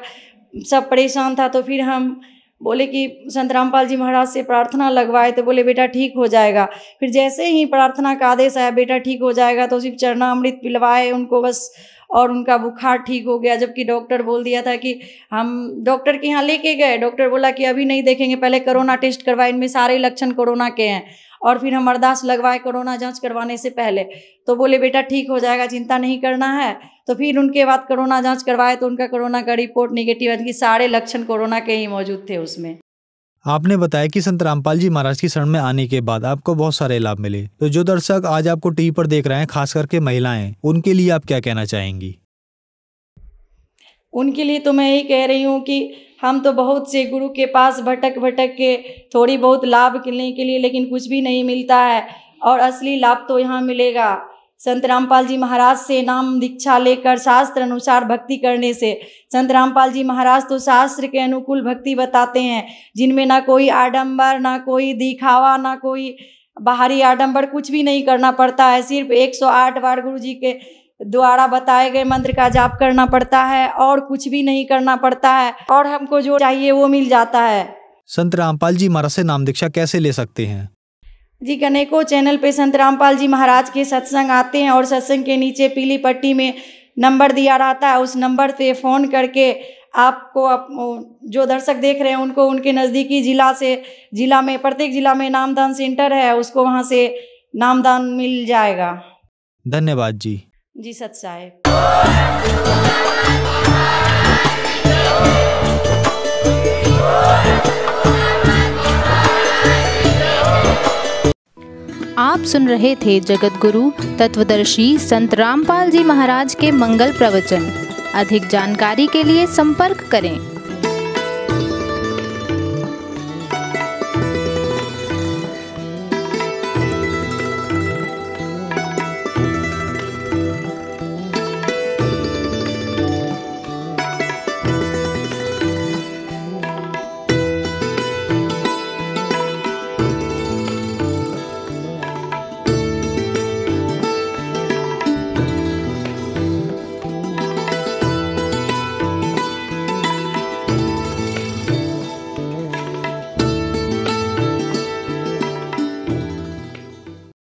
सब परेशान था। तो फिर हम बोले कि संत रामपाल जी महाराज से प्रार्थना लगवाए तो बोले बेटा ठीक हो जाएगा। फिर जैसे ही प्रार्थना का आदेश आया बेटा ठीक हो जाएगा तो सिर्फ चरणामृत पिलवाए उनको बस, और उनका बुखार ठीक हो गया। जबकि डॉक्टर बोल दिया था कि हम डॉक्टर के यहाँ लेके गए, डॉक्टर बोला कि अभी नहीं देखेंगे, पहले कोरोना टेस्ट करवाए, इनमें सारे लक्षण कोरोना के हैं। और फिर हम अरदास लगवाए कोरोना जांच करवाने से पहले, तो बोले बेटा ठीक हो जाएगा, चिंता नहीं करना है। तो फिर उनके बाद कोरोना जांच करवाए तो उनका कोरोना का रिपोर्ट निगेटिव है कि सारे लक्षण कोरोना के ही मौजूद थे उसमें। आपने बताया कि संत रामपाल जी महाराज की शरण में आने के बाद आपको बहुत सारे लाभ मिले। तो जो दर्शक आज आपको टीवी पर देख रहे हैं, खास करके महिलाएं, उनके लिए आप क्या कहना चाहेंगी? उनके लिए तो मैं यही कह रही हूँ कि हम तो बहुत से गुरु के पास भटक के थोड़ी बहुत लाभ लेने के लिए, लेकिन कुछ भी नहीं मिलता है। और असली लाभ तो यहाँ मिलेगा संत रामपाल जी महाराज से नाम दीक्षा लेकर शास्त्र अनुसार भक्ति करने से। संत रामपाल जी महाराज तो शास्त्र के अनुकूल भक्ति बताते हैं, जिनमें ना कोई आडंबर, ना कोई दिखावा, ना कोई बाहरी आडंबर, कुछ भी नहीं करना पड़ता है। सिर्फ 108 बार गुरु जी के द्वारा बताए गए मंत्र का जाप करना पड़ता है और कुछ भी नहीं करना पड़ता है, और हमको जो चाहिए वो मिल जाता है। संत रामपाल जी महाराज से नाम दीक्षा कैसे ले सकते हैं? जी, अनेकों चैनल पे संत रामपाल जी महाराज के सत्संग आते हैं, और सत्संग के नीचे पीली पट्टी में नंबर दिया रहता है। उस नंबर पे फ़ोन करके आपको जो दर्शक देख रहे हैं उनको उनके नज़दीकी जिला में प्रत्येक जिला में नामदान सेंटर है, उसको वहाँ से नामदान मिल जाएगा। धन्यवाद जी। जी सत साहेब। आप सुन रहे थे जगत गुरु तत्वदर्शी संत रामपाल जी महाराज के मंगल प्रवचन। अधिक जानकारी के लिए संपर्क करें।